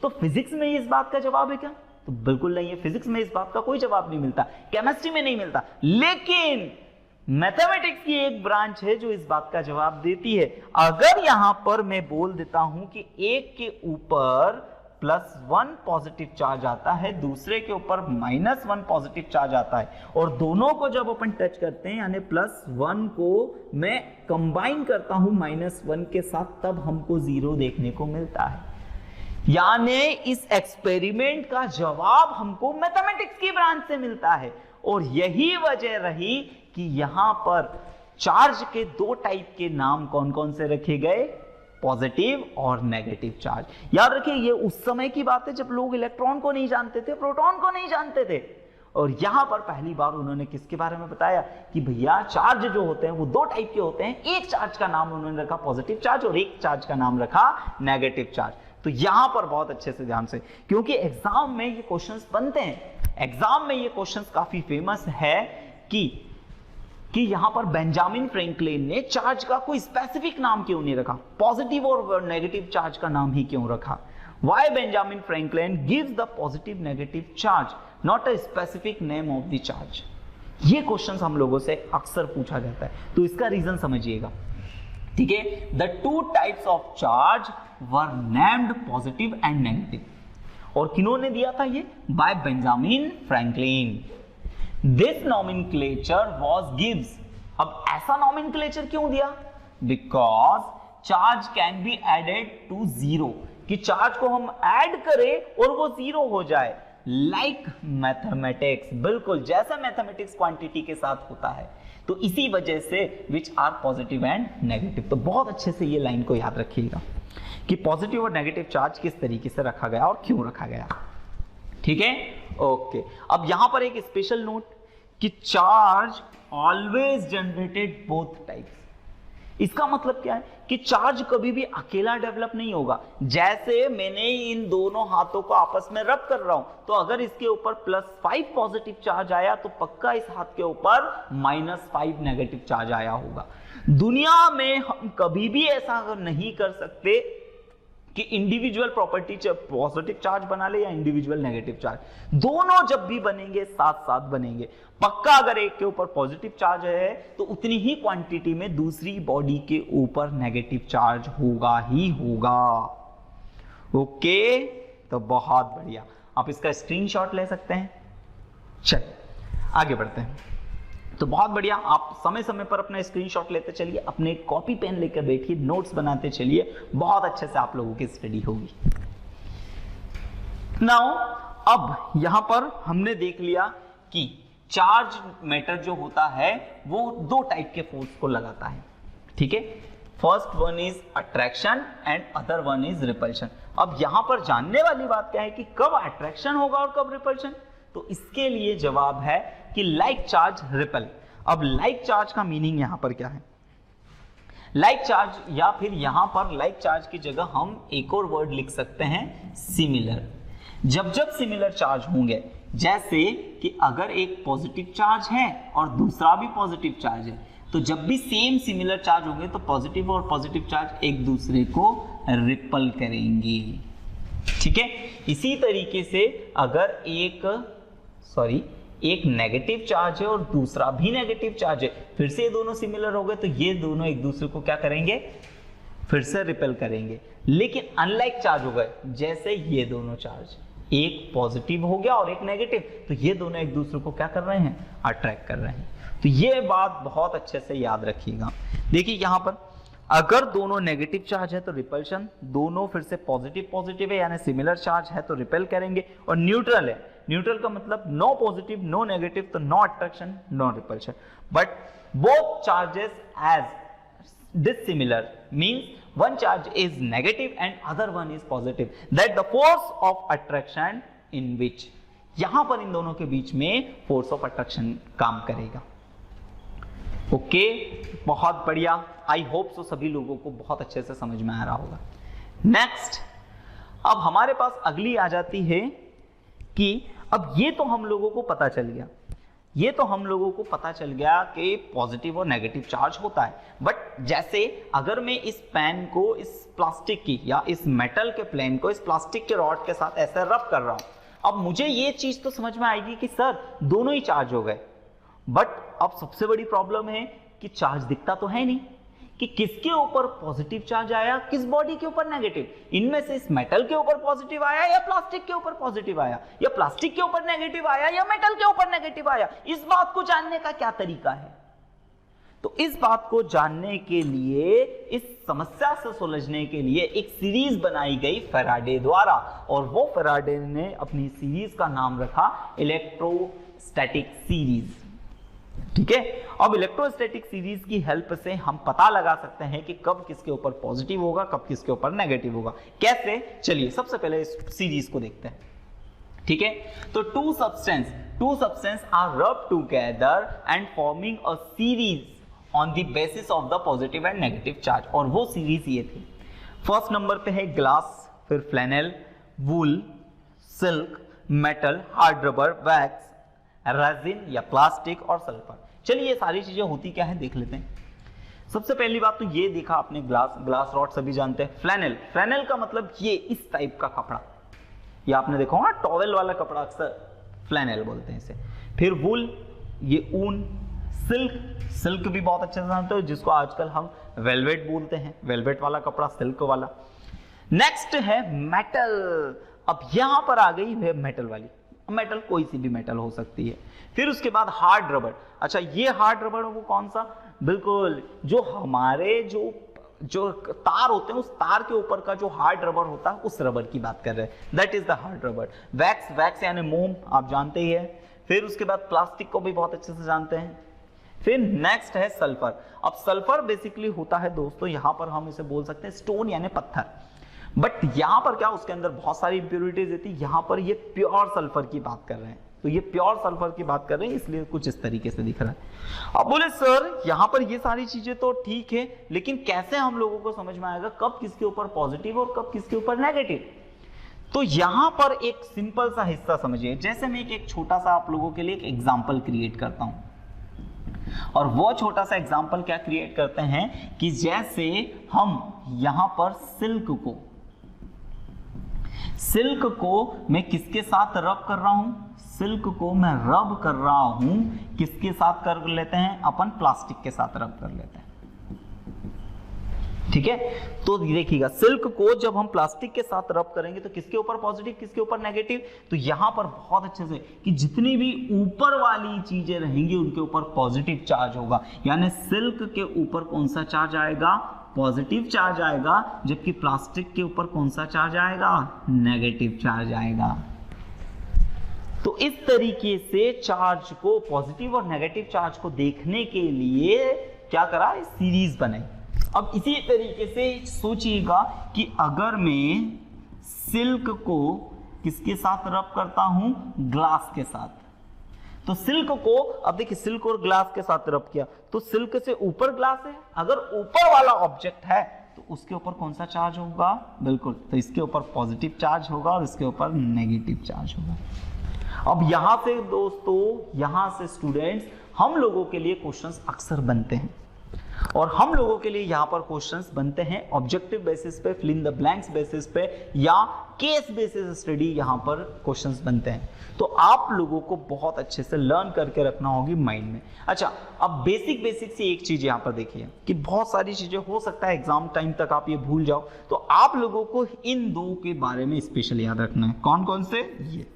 [SPEAKER 1] तो फिजिक्स में इस बात का जवाब है क्या, तो बिल्कुल नहीं है। फिजिक्स में इस बात का कोई जवाब नहीं मिलता, केमिस्ट्री में नहीं मिलता, लेकिन मैथमेटिक्स की एक ब्रांच है जो इस बात का जवाब देती है। अगर यहां पर मैं बोल देता हूं कि एक के ऊपर +1 पॉजिटिव चार्ज आता है, दूसरे के ऊपर -1 पॉजिटिव चार्ज आता है, और दोनों को जब अपन टच करते हैं, यानी +1 को मैं कंबाइन करता हूं -1 के साथ, तब हमको जीरो देखने को मिलता है। यानी इस एक्सपेरिमेंट का जवाब हमको मैथमेटिक्स की ब्रांच से मिलता है। और यही वजह रही कि यहां पर चार्ज के दो टाइप के नाम कौन कौन से रखे गए, पॉजिटिव और नेगेटिव चार्ज। याद रखिए, ये उस समय की बात है जब लोग इलेक्ट्रॉन को नहीं जानते थे, प्रोटॉन को नहीं जानते थे। और यहां पर पहली बार उन्होंने किसके बारे में बताया कि भैया चार्ज जो होते हैं वो दो टाइप के होते हैं। एक चार्ज का नाम उन्होंने रखा पॉजिटिव चार्ज, और एक चार्ज का नाम रखा नेगेटिव चार्ज। तो यहां पर बहुत अच्छे से ध्यान से, क्योंकि एग्जाम में ये क्वेश्चंस बनते हैं, एग्जाम में ये क्वेश्चंस काफी फेमस है कि यहां पर बेंजामिन फ्रैंकलिन ने चार्ज का कोई स्पेसिफिक नाम क्यों नहीं रखा, पॉजिटिव और नेगेटिव चार्ज का नाम ही क्यों रखा। Why Benjamin Franklin gives the positive negative charge? Not a specific name of the charge. ये क्वेश्चन हम लोगों से अक्सर पूछा जाता है, तो इसका रीजन समझिएगा, ठीक है। The two types of charge were named positive and negative, और किन्होंने दिया था ये? By Benjamin Franklin. This nomenclature was gives. अब ऐसा नॉमेनक्लेचर क्यों दिया? Because charge can be added to zero, कि चार्ज को हम ऐड करें और वो जीरो हो जाए, लाइक मैथमेटिक्स, बिल्कुल जैसा मैथमेटिक्स क्वांटिटी के साथ होता है। तो इसी वजह से which are positive and negative. तो बहुत अच्छे से ये लाइन को याद रखिएगा कि पॉजिटिव और नेगेटिव चार्ज किस तरीके से रखा गया और क्यों रखा गया, ठीक है। ओके, अब यहां पर एक स्पेशल नोट कि charge always generated both types. इसका मतलब क्या है कि चार्ज कभी भी अकेला डेवलप नहीं होगा। जैसे मैंने इन दोनों हाथों को आपस में रब कर रहा हूं, तो अगर इसके ऊपर +5 पॉजिटिव चार्ज आया तो पक्का इस हाथ के ऊपर -5 नेगेटिव चार्ज आया होगा। दुनिया में हम कभी भी ऐसा नहीं कर सकते कि इंडिविजुअल प्रॉपर्टी पॉजिटिव चार्ज बना ले या इंडिविजुअल नेगेटिव चार्ज, दोनों जब भी बनेंगे साथ साथ बनेंगे। पक्का अगर एक के ऊपर पॉजिटिव चार्ज है तो उतनी ही क्वांटिटी में दूसरी बॉडी के ऊपर नेगेटिव चार्ज होगा ही होगा। ओके, तो बहुत बढ़िया, आप इसका स्क्रीनशॉट ले सकते हैं। चलिए आगे बढ़ते हैं। तो बहुत बढ़िया, आप समय समय पर अपना स्क्रीनशॉट लेते चलिए, अपने कॉपी पेन लेकर बैठिए, नोट्स बनाते चलिए, बहुत अच्छे से आप लोगों की स्टडी होगी। नाउ अब यहां पर हमने देख लिया कि चार्ज मैटर जो होता है वो दो टाइप के फोर्स को लगाता है, ठीक है। First one is attraction and other one is repulsion. अब यहां पर जानने वाली बात क्या है कि कब अट्रैक्शन होगा और कब रिपल्शन, तो इसके लिए जवाब है कि लाइक चार्ज रिपेल। अब लाइक चार्ज का मीनिंग यहां पर क्या है? लाइक चार्ज, या फिर यहां पर लाइक चार्ज की जगह हम एक और वर्ड लिख सकते हैं, सिमिलर। जब जब सिमिलर चार्ज होंगे, जैसे कि अगर एक पॉजिटिव चार्ज है और दूसरा भी पॉजिटिव चार्ज है, तो जब भी सेम सिमिलर चार्ज होंगे तो पॉजिटिव और पॉजिटिव चार्ज एक दूसरे को रिपल करेंगे, ठीक है। इसी तरीके से अगर एक नेगेटिव चार्ज है और दूसरा भी नेगेटिव चार्ज है, फिर से ये दोनों सिमिलर हो गए तो ये दोनों एक दूसरे को क्या करेंगे? फिर से रिपेल करेंगे। लेकिन अनलाइक चार्ज हो गए, जैसे ये दोनों चार्ज, एक पॉजिटिव हो गया और एक नेगेटिव, तो ये दोनों एक दूसरे को क्या कर रहे हैं? अट्रैक्ट कर रहे हैं। तो ये बात बहुत अच्छे से याद रखिएगा। देखिए यहां पर अगर दोनों नेगेटिव चार्ज है तो रिपल्शन, दोनों फिर से पॉजिटिव पॉजिटिव है यानी सिमिलर चार्ज है तो रिपेल करेंगे, और न्यूट्रल है, न्यूट्रल का मतलब नो पॉजिटिव नो नेगेटिव, तो no attraction no repulsion. But both charges as dissimilar means one charge is negative and other one is positive, that the force of attraction in which, यहां पर इन दोनों के बीच में force of attraction काम करेगा। Okay, बहुत बढ़िया, आई होप सो सभी लोगों को बहुत अच्छे से समझ में आ रहा होगा। नेक्स्ट, अब हमारे पास अगली आ जाती है कि अब ये तो हम लोगों को पता चल गया, ये तो हम लोगों को पता चल गया कि पॉजिटिव और नेगेटिव चार्ज होता है। बट जैसे अगर मैं इस पेन को इस प्लास्टिक की या इस मेटल के प्लेन को इस प्लास्टिक के रॉड के साथ ऐसे रब कर रहा हूं, अब मुझे ये चीज तो समझ में आएगी कि सर दोनों ही चार्ज हो गए। बट अब सबसे बड़ी प्रॉब्लम है कि चार्ज दिखता तो है नहीं कि किसके ऊपर पॉजिटिव चार्ज आया, किस बॉडी के ऊपर नेगेटिव। इनमें से इस मेटल के ऊपर पॉजिटिव आया या प्लास्टिक के ऊपर पॉजिटिव आया, या प्लास्टिक के ऊपर नेगेटिव आया या मेटल के ऊपर नेगेटिव आया। इस बात को जानने का क्या तरीका है? तो इस बात को जानने के लिए, इस समस्या से सुलझने के लिए एक सीरीज बनाई गई फैराडे द्वारा, और वो फैराडे ने अपनी सीरीज का नाम रखा इलेक्ट्रोस्टैटिक सीरीज, ठीक है। अब इलेक्ट्रोस्टैटिक सीरीज की हेल्प से हम पता लगा सकते हैं कि कब किसके ऊपर पॉजिटिव होगा, कब किसके ऊपर नेगेटिव होगा। कैसे? चलिए सबसे पहले इस सीरीज को देखते हैं, ठीक है। तो टू सब्सटेंस आर रब together and forming a series on the basis of the positive and negative charge, और वो सीरीज ये थी। फर्स्ट नंबर पे है ग्लास, फिर flannel, wool, silk, metal, hard rubber, wax, resin या प्लास्टिक और सल्फर। चलिए ये सारी चीजें होती क्या है देख लेते हैं। सबसे पहली बात तो ये देखा आपने, ग्लास रॉड सभी जानते हैं। फ्लैनेल का मतलब ये इस टाइप का कपड़ा, ये आपने देखा होगा टॉवेल वाला कपड़ा, अक्सर फ्लैनेल बोलते हैं इसे। फिर वुल, ये ऊन। सिल्क, सिल्क भी बहुत अच्छे से जानते हो, जिसको आजकल हम वेलवेट बोलते हैं, वेलवेट वाला कपड़ा, सिल्क वाला। नेक्स्ट है मेटल। अब यहां पर आ गई है मेटल वाली। मेटल कोई सी भी मेटल हो सकती है। फिर उसके बाद हार्ड रबड़। अच्छा, ये हार्ड रबड़ वो कौन सा? बिल्कुल जो हमारे जो तार होते हैं, उस तार के ऊपर का जो हार्ड रबड़ होता है, उस रबड़ की बात कर रहे हैं, दैट इज द हार्ड रबड़। वैक्स, वैक्स यानी मोम, आप जानते ही है। फिर उसके बाद प्लास्टिक को भी बहुत अच्छे से जानते हैं। फिर नेक्स्ट है सल्फर। अब सल्फर बेसिकली होता है दोस्तों, यहां पर हम इसे बोल सकते हैं स्टोन यानी पत्थर, बट यहां पर क्या, उसके अंदर बहुत सारी इंप्योरिटीज होती है। यहां पर ये प्योर सल्फर की बात कर रहे हैं, तो ये प्योर सल्फर की बात कर रहे हैं, इसलिए कुछ इस तरीके से दिख रहा है। अब बोले सर यहां पर ये सारी चीजें तो ठीक है, लेकिन कैसे हम लोगों को समझ में आएगा कब किसके ऊपर पॉजिटिव और कब किसके ऊपर नेगेटिव? तो यहां पर एक सिंपल सा हिस्सा समझिए। जैसे मैं एक छोटा सा आप लोगों के लिए एक एग्जाम्पल क्रिएट करता हूं, और वो छोटा सा एग्जाम्पल क्या क्रिएट करते हैं कि जैसे हम यहां पर सिल्क को मैं किसके साथ रब कर रहा हूं? सिल्क को मैं रब कर रहा हूं, किसके साथ कर लेते हैं? अपन प्लास्टिक के साथ रब कर लेते हैं, ठीक है। तो देखिएगा, सिल्क को जब हम प्लास्टिक के साथ रब करेंगे तो किसके ऊपर पॉजिटिव, किसके ऊपर नेगेटिव? तो यहां पर बहुत अच्छे से कि जितनी भी ऊपर वाली चीजें रहेंगी उनके ऊपर पॉजिटिव चार्ज होगा, यानी सिल्क के ऊपर कौन सा चार्ज आएगा? पॉजिटिव चार्ज आएगा, जबकि प्लास्टिक के ऊपर कौन सा चार्ज आएगा? नेगेटिव चार्ज आएगा। तो इस तरीके से चार्ज को, पॉजिटिव और नेगेटिव चार्ज को देखने के लिए क्या करा? सीरीज बनाई। अब इसी तरीके से सोचिएगा कि अगर मैं सिल्क को किसके साथ रब करता हूं? ग्लास के साथ। तो सिल्क को, अब देखिए सिल्क और ग्लास के साथ रब किया, तो सिल्क से ऊपर ग्लास है, अगर ऊपर वाला ऑब्जेक्ट है तो उसके ऊपर कौन सा चार्ज होगा? बिल्कुल, तो इसके ऊपर पॉजिटिव चार्ज होगा और इसके ऊपर नेगेटिव चार्ज होगा। अब यहां से दोस्तों, यहां से स्टूडेंट्स, हम लोगों के लिए क्वेश्चंस अक्सर बनते हैं, और हम लोगों के लिए यहां पर क्वेश्चंस बनते हैं ऑब्जेक्टिव बेसिस पे, fill in the blanks basis पे, या केस बेसिस स्टडी यहां पर क्वेश्चंस बनते हैं। तो आप लोगों को बहुत अच्छे से लर्न करके रखना होगी माइंड में। अच्छा, अब बेसिक से एक चीज यहां पर देखिए कि बहुत सारी चीजें हो सकता है एग्जाम टाइम तक आप ये भूल जाओ, तो आप लोगों को इन दो के बारे में स्पेशल याद रखना है। कौन कौन से? ये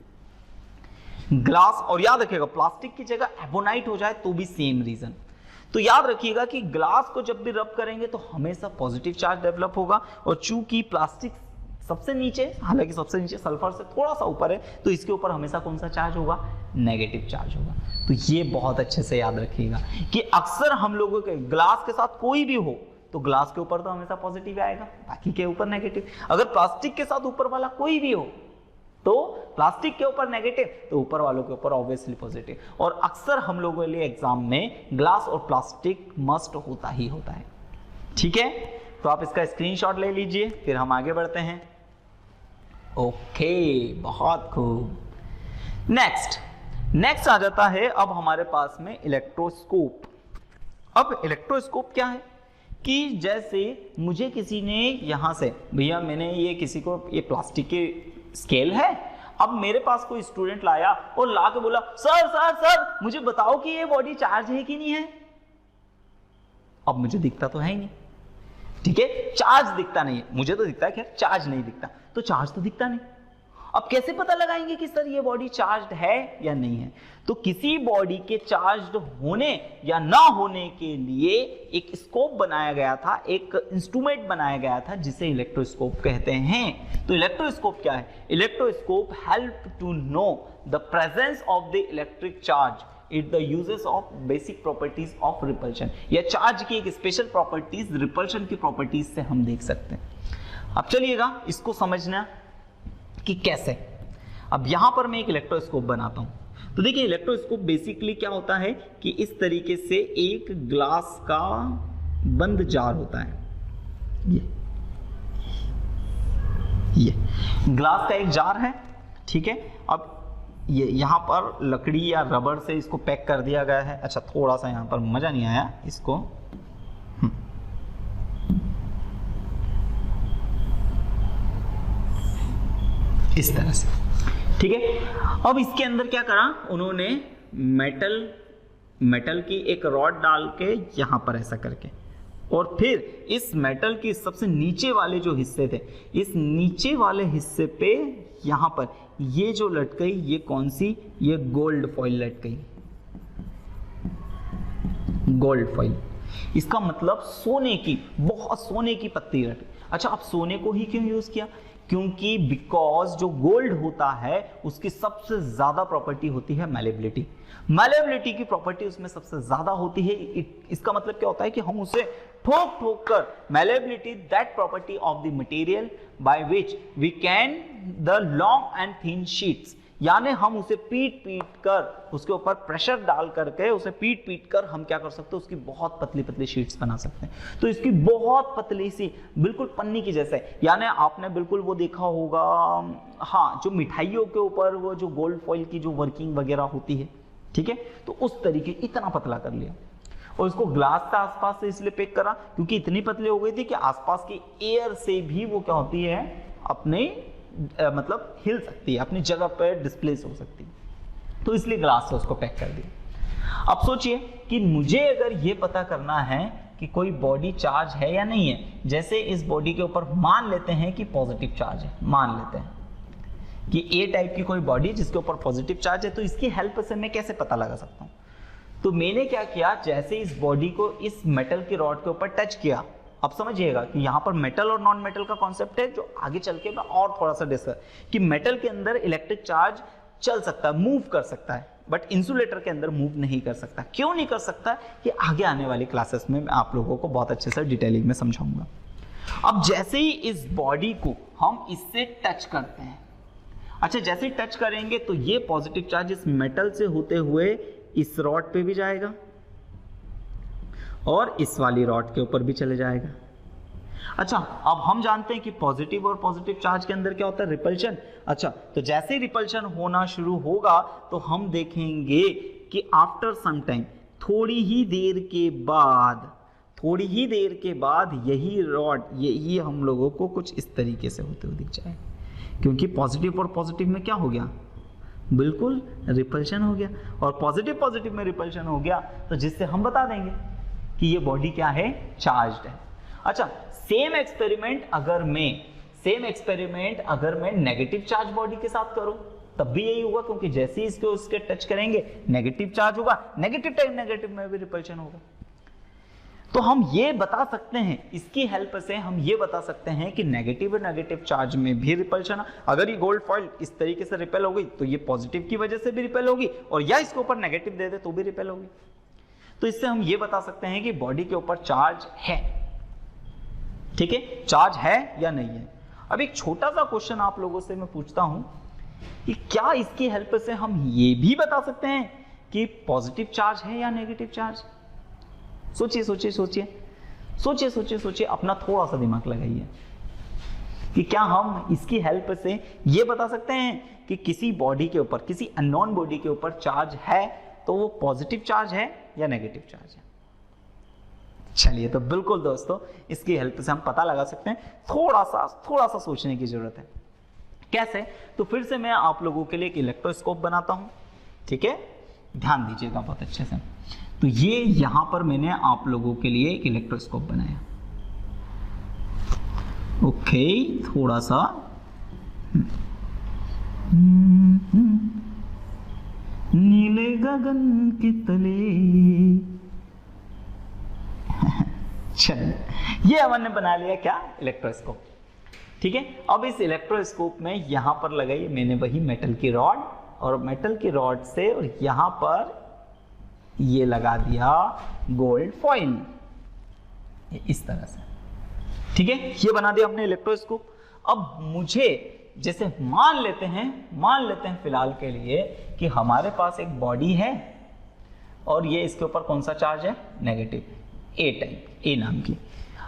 [SPEAKER 1] ग्लास, और याद रखिएगा प्लास्टिक की जगह एबोनाइट हो जाए तो भी सेम रीजन। तो याद रखिएगा कि ग्लास को जब भी रब करेंगे तो हमेशा पॉजिटिव चार्ज डेवलप होगा, और चूंकि प्लास्टिक सबसे नीचे, हालांकि सबसे नीचे सल्फर से थोड़ा सा ऊपर है, तो इसके ऊपर हमेशा कौन सा चार्ज होगा? नेगेटिव चार्ज होगा। तो ये बहुत अच्छे से याद रखिएगा कि अक्सर हम लोगों के ग्लास के साथ कोई भी हो तो ग्लास के ऊपर तो हमेशा पॉजिटिव आएगा, बाकी के ऊपर नेगेटिव। अगर प्लास्टिक के साथ ऊपर वाला कोई भी हो तो प्लास्टिक के ऊपर नेगेटिव, तो ऊपर वालों के ऊपर ऑब्वियसली पॉजिटिव। और अक्सर हम लोगों के लिए एग्जाम में ग्लास और प्लास्टिक मस्ट होता ही होता है, ठीक है। तो आप इसका स्क्रीनशॉट ले लीजिए, फिर हम आगे बढ़ते हैं। ओके, बहुत खूब। नेक्स्ट आ जाता है अब हमारे पास में इलेक्ट्रोस्कोप। अब इलेक्ट्रोस्कोप क्या है कि जैसे मुझे किसी ने यहां से, भैया मैंने ये किसी को, ये प्लास्टिक के स्केल है, अब मेरे पास कोई स्टूडेंट लाया और ला के बोला सर मुझे बताओ कि ये बॉडी चार्ज है कि नहीं है। अब मुझे दिखता तो है ही नहीं, ठीक है, चार्ज दिखता नहीं है, मुझे तो दिखता है, खैर चार्ज नहीं दिखता, तो चार्ज तो दिखता नहीं। अब कैसे पता लगाएंगे कि सर ये बॉडी चार्ज्ड है या नहीं है? तो किसी बॉडी के चार्ज्ड होने या ना होने के लिए एक स्कोप बनाया गया था, एक इंस्ट्रूमेंट बनाया गया था जिसे इलेक्ट्रोस्कोप कहते हैं। तो इलेक्ट्रोस्कोप क्या है? Electroscope help to know the presence of the electric charge it the uses of basic properties of repulsion, या चार्ज की एक स्पेशल प्रॉपर्टीज रिपल्शन की प्रॉपर्टीज से हम देख सकते हैं। अब चलिएगा इसको समझना कि कैसे। अब यहां पर मैं एक इलेक्ट्रोस्कोप बनाता हूं, तो देखिए इलेक्ट्रोस्कोप बेसिकली क्या होता है कि इस तरीके से एक ग्लास का बंद जार होता है, ये ग्लास का एक जार है, ठीक है। अब ये यहां पर लकड़ी या रबर से इसको पैक कर दिया गया है। अच्छा, थोड़ा सा यहां पर मजा नहीं आया इसको, इस तरह से ठीक है। अब इसके अंदर क्या करा उन्होंने, मेटल की एक रॉड डाल के यहां पर ऐसा करके, और फिर इस मेटल की सबसे नीचे वाले जो हिस्से थे, इस नीचे वाले हिस्से पे यहां पर ये जो लटकई, ये कौन सी, ये गोल्ड फॉइल लटकई, गोल्ड फॉइल। इसका मतलब सोने की, बहुत सोने की पत्ती लटकी। अच्छा, अब सोने को ही क्यों यूज किया? क्योंकि बिकॉज जो गोल्ड होता है उसकी सबसे ज्यादा प्रॉपर्टी होती है मैलेबिलिटी। मैलेबिलिटी की प्रॉपर्टी उसमें सबसे ज्यादा होती है। इसका मतलब क्या होता है कि हम उसे ठोक ठोक कर, malleability that property of the material by which we can the long and thin sheets, यानी हम उसे पीट पीट कर, उसके ऊपर प्रेशर डाल करके उसे पीट पीट कर हम क्या कर सकते हैं, उसकी बहुत पतली पतली शीट्स बना सकते हैं। तो इसकी बहुत पतली सी, बिल्कुल पन्नी की जैसे, यानी आपने बिल्कुल वो देखा होगा, हाँ, जो मिठाइयों के ऊपर वो जो गोल्ड फॉइल की जो वर्किंग वगैरह होती है, ठीक है, तो उस तरीके इतना पतला कर लिया। और इसको ग्लास के आसपास से इसलिए पैक करा क्योंकि इतनी पतली हो गई थी कि आसपास की एयर से भी वो क्या होती है, अपने मतलब हिल सकती है, अपनी जगह पर डिस्प्लेस हो सकती है, तो इसलिए ग्लास से उसको पैक कर दिया। अब सोचिए कि मुझे अगर ये पता करना है कि कोई बॉडी चार्ज है या नहीं है, जैसे इस बॉडी के ऊपर मान लेते हैं कि पॉजिटिव चार्ज है, मान लेते हैं कि ए टाइप की कोई बॉडी जिसके ऊपर पॉजिटिव चार्ज है, तो इसकी हेल्प से मैं कैसे पता लगा सकता हूं? तो मैंने क्या किया, जैसे इस बॉडी को इस मेटल की रॉड के ऊपर टच किया, अब समझिएगा कि यहां पर मेटल और नॉन मेटल का कॉन्सेप्ट है जो आगे चल के मैं और थोड़ा सा डिस्कस, कि मेटल के अंदर इलेक्ट्रिक चार्ज चल सकता है, मूव कर सकता है, बट इंसुलेटर के अंदर मूव नहीं कर सकता। क्यों नहीं कर सकता, ये आगे आने वाली क्लासेस में मैं आप लोगों को बहुत अच्छे से डिटेलिंग में समझाऊंगा। अब जैसे ही इस बॉडी को हम इससे टच करते हैं, अच्छा, जैसे ही टच करेंगे तो ये पॉजिटिव चार्ज इस मेटल से होते हुए इस रॉड पे भी जाएगा और इस वाली रॉड के ऊपर भी चले जाएगा। अच्छा, अब हम जानते हैं कि पॉजिटिव और पॉजिटिव चार्ज के अंदर क्या होता है, रिपल्शन। अच्छा, तो जैसे ही रिपल्शन होना शुरू होगा तो हम देखेंगे कि आफ्टर सम टाइम, थोड़ी ही देर के बाद यही रॉड, यही हम लोगों को कुछ इस तरीके से होते हुए दिख जाए, क्योंकि पॉजिटिव और पॉजिटिव में क्या हो गया, बिल्कुल रिपल्शन हो गया, और पॉजिटिव में रिपल्शन हो गया, तो जिससे हम बता देंगे कि ये बॉडी क्या है, चार्ज्ड है। अच्छा, सेम एक्सपेरिमेंट अगर मैं नेगेटिव चार्ज बॉडी के साथ करूं तब भी यही होगा, क्योंकि जैसे ही इसको उसके टच करेंगे नेगेटिव चार्ज होगा, नेगेटिव टाइम नेगेटिव में भी रिपल्शन होगा। तो हम ये बता सकते हैं, इसकी हेल्प से हम ये बता सकते हैं कि नेगेटिव चार्ज में भी रिपल्शन, अगर ये गोल्ड फॉइल इस तरीके से रिपेल हो गई तो ये पॉजिटिव की वजह से भी रिपेल होगी, और या इसके ऊपर नेगेटिव दे दे तो भी रिपेल होगी। तो इससे हम ये बता सकते हैं कि बॉडी के ऊपर चार्ज है, ठीक है, चार्ज है या नहीं है। अब एक छोटा सा क्वेश्चन आप लोगों से मैं पूछता हूं कि क्या इसकी हेल्प से हम ये भी बता सकते हैं कि पॉजिटिव चार्ज है या नेगेटिव चार्ज? सोचिए, अपना थोड़ा सा दिमाग लगाइए कि क्या हम इसकी हेल्प से ये बता सकते हैं कि किसी बॉडी के ऊपर, किसी अननोन बॉडी के ऊपर चार्ज है तो वो पॉजिटिव चार्ज है या नेगेटिव चार्ज है? चलिए, तो बिल्कुल दोस्तों, इसकी हेल्प से हम पता लगा सकते हैं। थोड़ा सा सोचने की जरूरत है। कैसे? तो फिर से मैं आप लोगों के लिए एक इलेक्ट्रोस्कोप बनाता हूं, ठीक है, ध्यान दीजिएगा बहुत अच्छे से। तो ये यहां पर मैंने आप लोगों के लिए एक इलेक्ट्रोस्कोप बनाया, ओके, थोड़ा सा नीले गगन के तले चलिए, ये हमने बना लिया क्या, इलेक्ट्रोस्कोप, ठीक है। अब इस इलेक्ट्रोस्कोप में यहां पर लगाई मैंने वही मेटल की रॉड, और मेटल की रॉड से और यहां पर ये लगा दिया गोल्ड फॉइल, इस तरह से, ठीक है, ये बना दिया हमने इलेक्ट्रोस्कोप। अब मुझे जैसे मान लेते हैं फिलहाल के लिए कि हमारे पास एक बॉडी है और ये इसके ऊपर कौन सा चार्ज है, नेगेटिव, ए टाइप, ए नाम की।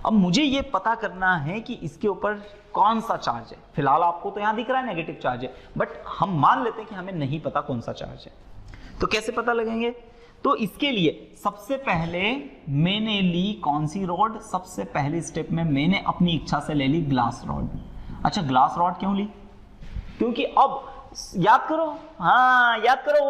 [SPEAKER 1] अब मुझे ये पता करना है कि इसके ऊपर कौन सा चार्ज है। फिलहाल आपको तो यहां दिख रहा है नेगेटिव चार्ज है, बट हम मान लेते हैं कि हमें नहीं पता कौन सा चार्ज है। तो कैसे पता लगेंगे? तो इसके लिए सबसे पहले मैंने ली कौन सी रॉड, सबसे पहले स्टेप में मैंने अपनी इच्छा से ले ली ग्लास रॉड। अच्छा, ग्लास रॉड क्यों ली? क्योंकि अब याद करो, हाँ याद करो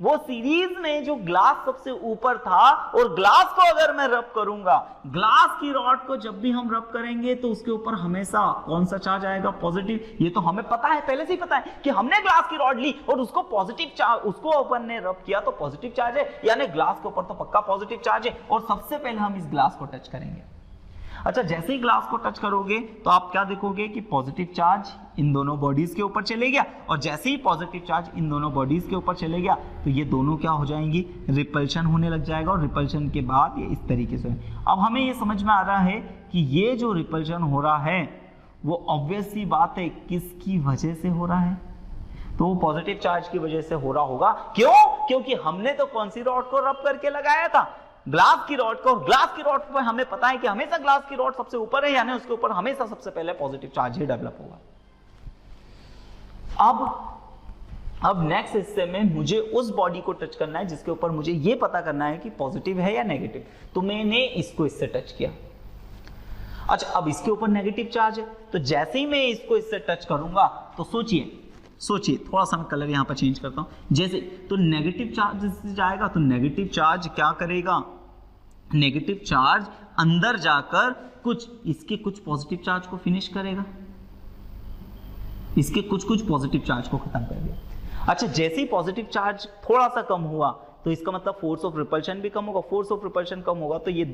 [SPEAKER 1] वो सीरीज में जो ग्लास सबसे ऊपर था, और ग्लास को अगर मैं रब करूंगा, ग्लास की रॉड को जब भी हम रब करेंगे तो उसके ऊपर हमेशा कौन सा चार्ज आएगा? पॉजिटिव। ये तो हमें पता है, पहले से ही पता है कि हमने ग्लास की रॉड ली और उसको पॉजिटिव चार्ज, उसको अपन ने रब किया तो पॉजिटिव चार्ज है, यानी ग्लास के ऊपर तो पक्का पॉजिटिव चार्ज है। और सबसे पहले हम इस ग्लास को टच करेंगे। अच्छा, जैसे ही ग्लास को टच करोगे तो आप क्या देखोगे कि पॉजिटिव चार्ज इन दोनों बॉडीज के ऊपर चले गया, और जैसे ही पॉजिटिव चार्ज इन दोनों बॉडीज के ऊपर चले गया तो ये दोनों क्या हो जाएंगी? रिपल्शन होने लग जाएगा, और रिपल्शन के बाद ये इस तरीके से। अब हमें ये समझ में आ रहा है कि ये जो रिपल्शन हो रहा है वो ऑब्वियस सी बात है किसकी वजह से हो रहा है? तो वो पॉजिटिव चार्ज की वजह से हो रहा होगा। क्यों? क्योंकि हमने तो कौन सी रॉड को रब करके लगाया था? ग्लास की रॉड को। ग्लास की रॉड पर हमें पता है कि हमेशा ग्लास की रॉड सबसे ऊपर है, यानी उसके ऊपर हमेशा सबसे पहले पॉजिटिव चार्ज ही डेवलप होगा। अब नेक्स्ट हिस्से में मुझे उस बॉडी को टच करना है जिसके ऊपर मुझे यह पता करना है कि पॉजिटिव है या नेगेटिव। तो मैंने इसको इससे टच किया। अच्छा, अब इसके ऊपर नेगेटिव चार्ज है, तो जैसे ही मैं इसको इससे टच करूंगा तो सोचिए, थोड़ा सा मैं कलर यहां पर चेंज करता हूं। जैसे तो नेगेटिव चार्ज से जाएगा, तो नेगेटिव चार्ज क्या करेगा? नेगेटिव चार्ज अंदर जाकर इसके कुछ पॉजिटिव चार्ज को फिनिश करेगा, इसके कुछ पॉजिटिव चार्ज को खत्म कर दिया। अच्छा, जैसे ही पॉजिटिव चार्ज थोड़ा सा कम हुआ तो इसका मतलब फोर्स ऑफ रिपल्शन भी कम होगा। फोर्स ऑफ रिपल्शन कम होगा तो ये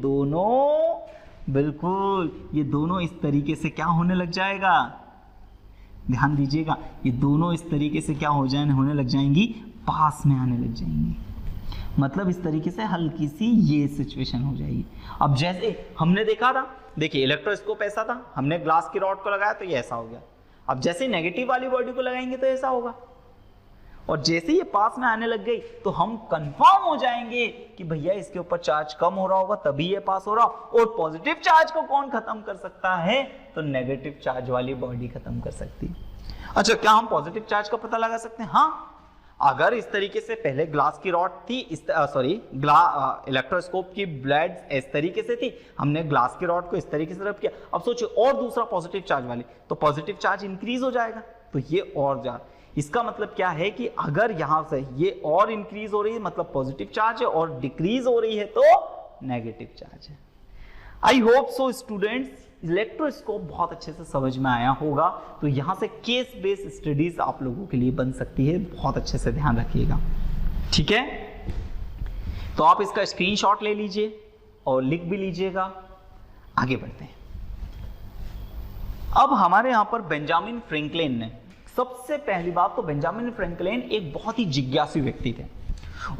[SPEAKER 1] दोनों इस तरीके से क्या होने लग जाएगा? ध्यान दीजिएगा, ये दोनों इस तरीके से क्या होने लग जाएंगी? पास में आने लग जाएंगी। मतलब इस तरीके से हल्की सी ये सिचुएशन हो जाएगी। अब जैसे हमने देखा था, देखिए इलेक्ट्रोस्कोप ऐसा था, हमने ग्लास की रॉड को लगाया तो ये ऐसा हो गया। अब जैसे नेगेटिव वाली बॉडी को लगाएंगे तो ऐसा होगा, और जैसे ये पास में आने लग गई तो हम कंफर्म हो जाएंगे कि भैया इसके ऊपर चार्ज कम हो रहा होगा तभी ये पास हो रहा। और पॉजिटिव चार्ज को कौन खत्म कर सकता है? तो नेगेटिव चार्ज वाली बॉडी खत्म कर सकती है। अच्छा, क्या हम पॉजिटिव चार्ज का पता लगा सकते हैं? हाँ, अगर इस तरीके से पहले ग्लास की रॉड थी, इलेक्ट्रोस्कोप की ब्लेड इस तरीके से थी, हमने ग्लास की रॉड को इस तरीके से रब किया। अब सोचिए और दूसरा पॉजिटिव चार्ज वाली, तो पॉजिटिव चार्ज इंक्रीज हो जाएगा, तो ये और ज्यादा। इसका मतलब क्या है कि अगर यहां से ये और इंक्रीज हो रही है मतलब पॉजिटिव चार्ज है, और डिक्रीज हो रही है तो नेगेटिव चार्ज है। I hope so students, electroscope बहुत अच्छे से समझ में आया होगा। तो यहां से केस बेस्ड स्टडीज आप लोगों के लिए बन सकती है, बहुत अच्छे से ध्यान रखिएगा, ठीक है। तो आप इसका स्क्रीनशॉट ले लीजिए और लिख भी लीजिएगा। आगे बढ़ते हैं। अब हमारे यहां पर बेंजामिन फ्रैंकलिन ने, सबसे पहली बात तो बेंजामिन फ्रैंकलिन एक बहुत ही जिज्ञासु व्यक्ति थे,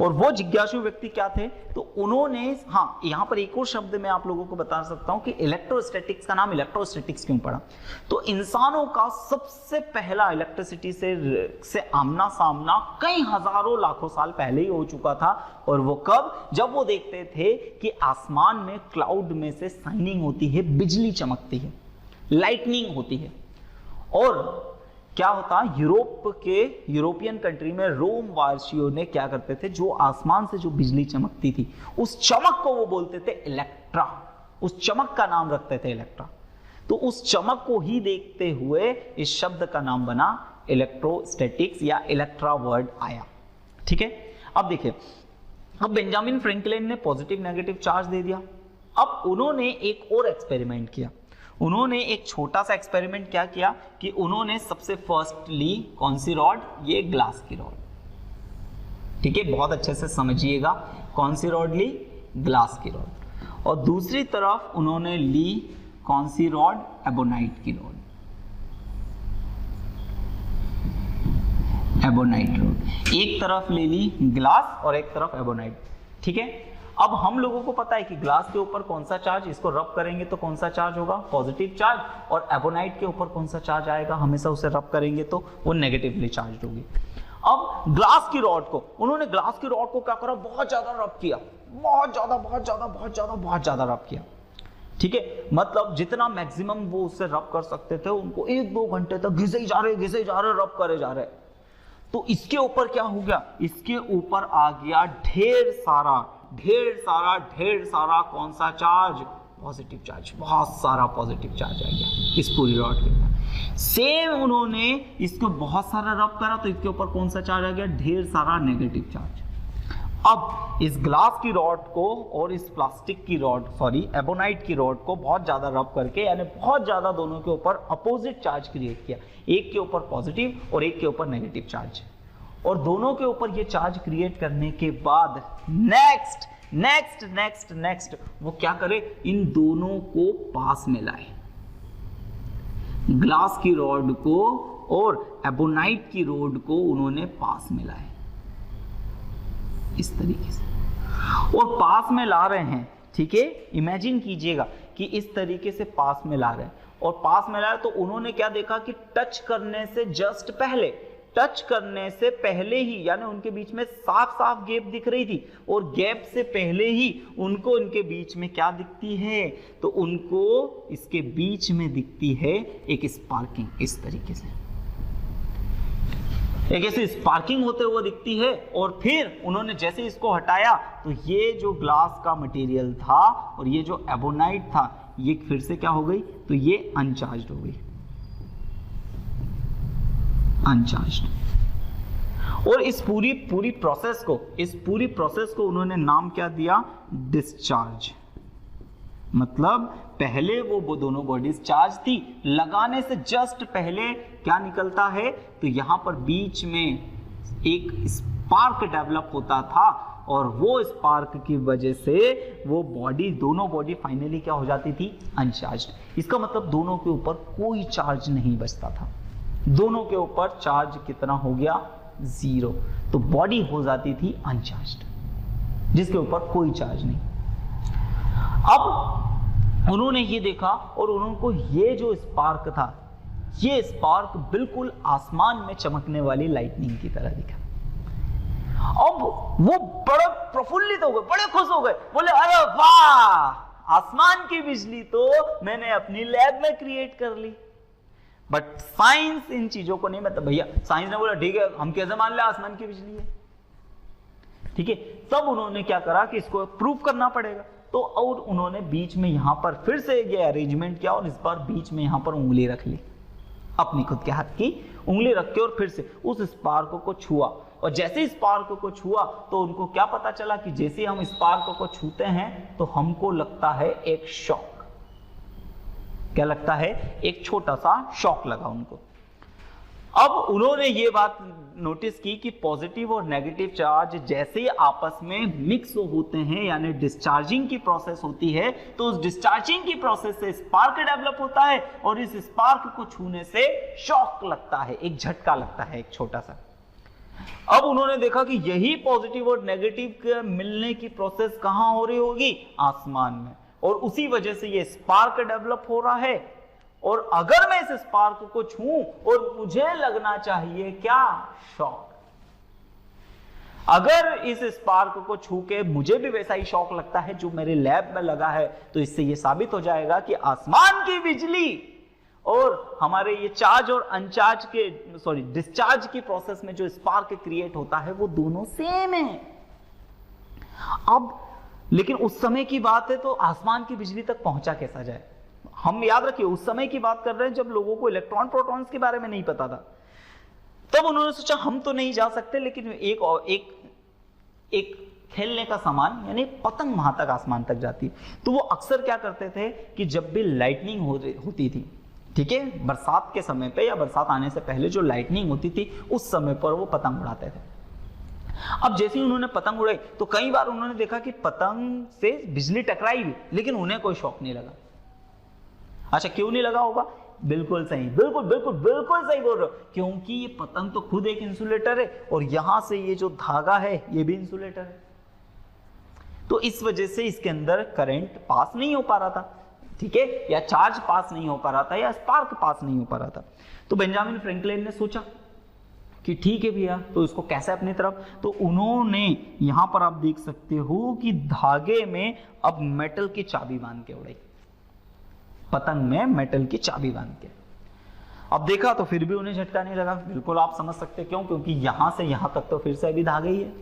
[SPEAKER 1] और वो जिज्ञासु व्यक्ति क्या थे? तो उन्होंने, हाँ यहां पर एक और शब्द मैं आप लोगों को बता सकता हूं कि इलेक्ट्रोस्टैटिक्स का नाम इलेक्ट्रोस्टैटिक्स क्यों पड़ा। तो इंसानों का सबसे पहला इलेक्ट्रिसिटी से आमना सामना कई हजारों लाखों साल पहले ही हो चुका था। और वो कब? जब वो देखते थे कि आसमान में क्लाउड में से शाइनिंग होती है, बिजली चमकती है, लाइटनिंग होती है। और क्या होता, यूरोपियन कंट्री में रोम वासियों ने क्या करते थे, जो आसमान से जो बिजली चमकती थी उस चमक को वो बोलते थे इलेक्ट्रा, उस चमक का नाम रखते थे इलेक्ट्रा। तो उस चमक को ही देखते हुए इस शब्द का नाम बना इलेक्ट्रोस्टैटिक्स या इलेक्ट्रा वर्ड आया, ठीक है। अब देखिए, अब बेंजामिन फ्रैंकलिन ने पॉजिटिव नेगेटिव चार्ज दे दिया। अब उन्होंने एक और एक्सपेरिमेंट किया। उन्होंने एक छोटा सा एक्सपेरिमेंट क्या किया कि उन्होंने सबसे फर्स्ट ली कौन सी रॉड? ये ग्लास की रॉड, ठीक है, बहुत अच्छे से समझिएगा। कौन सी रॉड ली? ग्लास की रॉड। और दूसरी तरफ उन्होंने ली कौन सी रॉड? एबोनाइट की रॉड, एबोनाइट रॉड। एक तरफ ले ली ग्लास और एक तरफ एबोनाइट, ठीक है। अब हम लोगों को पता है कि ग्लास के ऊपर कौन सा चार्ज, इसको रब करेंगे तो कौन सा चार्ज होगा? Positive charge. और एबोनाइट के ऊपर कौन सा चार्ज आएगा? हमेशा उसे रब करेंगे तो वो नेगेटिवली चार्ज होगी। अब ग्लास की रॉड को, उन्होंने ग्लास की रॉड को क्या करा? बहुत ज्यादा रब किया, बहुत ज्यादा रब किया, ठीक है। मतलब जितना मैक्सिमम वो उससे रब कर सकते थे, उनको 1-2 घंटे तक घिसे ही जा रहे, रब करे जा रहे। तो इसके ऊपर क्या हो गया? इसके ऊपर आ गया ढेर सारा कौन सा चार्ज? Positive charge. बहुत सारा पॉजिटिव चार्ज आ गया इस पूरी रॉड के ऊपर। सेम उन्होंने इसको बहुत सारा रब करा तो इसके ऊपर कौन सा चार्ज आ गया, ढेर सारा नेगेटिव चार्ज। अब इस ग्लास की रॉड को और इस प्लास्टिक की रॉड, सॉरी एबोनाइट की रॉड को बहुत ज्यादा रब करके, यानी बहुत ज्यादा दोनों के ऊपर अपोजिट चार्ज क्रिएट किया, एक के ऊपर पॉजिटिव और एक के ऊपर नेगेटिव चार्ज। और दोनों के ऊपर ये चार्ज क्रिएट करने के बाद नेक्स्ट नेक्स्ट नेक्स्ट नेक्स्ट वो क्या करे, इन दोनों को पास में लाए, ग्लास की रॉड को और एबोनाइट की रॉड को उन्होंने पास में लाए इस तरीके से, और पास में ला रहे हैं, ठीक है। इमेजिन कीजिएगा कि इस तरीके से पास में ला रहे हैं, और पास में लाए तो उन्होंने क्या देखा कि टच करने से जस्ट पहले, टच करने से पहले ही, यानी उनके बीच में साफ साफ गैप दिख रही थी, और गैप से पहले ही उनको इनके बीच में क्या दिखती है, तो उनको इसके बीच में दिखती है एक स्पार्किंग, इस तरीके से एक ऐसी स्पार्किंग होते हुए दिखती है। और फिर उन्होंने जैसे इसको हटाया तो ये जो ग्लास का मटेरियल था और ये जो एबोनाइट था ये फिर से क्या हो गई, तो ये अनचार्ज्ड हो गई, अनचार्ज्ड। और इस पूरी प्रोसेस को उन्होंने नाम क्या दिया, डिस्चार्ज। मतलब पहले वो दोनों बॉडीज चार्ज थी, लगाने से जस्ट पहले क्या निकलता है, तो यहां पर बीच में एक स्पार्क डेवलप होता था, और वो स्पार्क की वजह से वो दोनों बॉडी फाइनली क्या हो जाती थी, अनचार्ज्ड। इसका मतलब दोनों के ऊपर कोई चार्ज नहीं बचता था, दोनों के ऊपर चार्ज कितना हो गया, 0। तो बॉडी हो जाती थी अनचार्ज्ड, जिसके ऊपर कोई चार्ज नहीं। अब उन्होंने ये देखा और उनको ये जो स्पार्क था, ये स्पार्क बिल्कुल आसमान में चमकने वाली लाइटनिंग की तरह दिखा। अब वो बड़े प्रफुल्लित हो गए, बड़े खुश हो गए, बोले अरे वाह, आसमान की बिजली तो मैंने अपनी लैब में क्रिएट कर ली। बट साइंस इन चीजों को नहीं, मतलब भैया साइंस ने बोला ठीक है, हम कैसे मान ले आसमान की बिजली है, ठीक है। तब उन्होंने क्या करा कि इसको प्रूव करना पड़ेगा, तो और उन्होंने बीच में यहां पर फिर से ये अरेंजमेंट किया, और इस बार बीच में यहां पर उंगली रख ली, अपनी खुद के हाथ की उंगली रख के, और फिर से उस स्पार्क को छुआ। और जैसे ही स्पार्क को छुआ तो उनको क्या पता चला कि जैसे हम स्पार्क को छूते हैं तो हमको लगता है एक शॉक। क्या लगता है, एक छोटा सा शॉक लगा उनको। अब उन्होंने ये बात नोटिस की कि पॉजिटिव और नेगेटिव चार्ज जैसे ही आपस में मिक्स होते हैं, यानी डिस्चार्जिंग की प्रोसेस होती है, तो उस डिस्चार्जिंग की प्रोसेस से स्पार्क डेवलप होता है, और इस स्पार्क को छूने से शॉक लगता है, एक झटका लगता है, एक छोटा सा। अब उन्होंने देखा कि यही पॉजिटिव और नेगेटिव के मिलने की प्रोसेस कहां हो रही होगी, आसमान में, और उसी वजह से ये स्पार्क डेवलप हो रहा है। और अगर मैं इस स्पार्क को छूं और मुझे लगना चाहिए क्या, शॉक, अगर इस स्पार्क को छू के मुझे भी वैसा ही शॉक लगता है जो मेरे लैब में लगा है, तो इससे यह साबित हो जाएगा कि आसमान की बिजली और हमारे ये चार्ज और अनचार्ज के, सॉरी डिस्चार्ज की प्रोसेस में जो स्पार्क क्रिएट होता है वो दोनों सेम है। अब लेकिन उस समय की बात है, तो आसमान की बिजली तक पहुंचा कैसा जाए। हम याद रखिए उस समय की बात कर रहे हैं जब लोगों को इलेक्ट्रॉन प्रोटॉन्स के बारे में नहीं पता था। तब उन्होंने सोचा हम तो नहीं जा सकते, लेकिन एक खेलने का सामान यानी पतंग वहां तक आसमान तक जाती। तो वो अक्सर क्या करते थे कि जब भी लाइटनिंग होती थी, ठीक है, बरसात के समय पे या बरसात आने से पहले जो लाइटनिंग होती थी उस समय पर वो पतंग उड़ाते थे। अब जैसे ही उन्होंने पतंग उड़ाई तो कई बार उन्होंने देखा कि पतंग से बिजली टकराई भी, लेकिन उन्हें कोई शॉक नहीं लगा। अच्छा, क्यों नहीं लगा होगा? बिल्कुल सही, बिल्कुल सही बोल रहे हो, क्योंकि ये पतंग तो खुद एक इंसुलेटर है और यहां से ये जो धागा है ये भी इंसुलेटर है, तो इस वजह से इसके अंदर करंट पास नहीं हो पा रहा था, ठीक है, या चार्ज पास नहीं हो पा रहा था, या स्पार्क पास नहीं हो पा रहा था। तो बेंजामिन फ्रैंकलिन ने सोचा कि ठीक है भैया, तो इसको कैसे अपनी तरफ, तो उन्होंने यहां पर आप देख सकते हो कि धागे में अब मेटल की चाबी बांध के उड़ाई, पतंग में मेटल की चाबी बांध के। अब देखा तो फिर भी उन्हें झटका नहीं लगा। बिल्कुल आप समझ सकते क्यों, क्योंकि यहां से यहां तक तो फिर से अभी धागे ही है।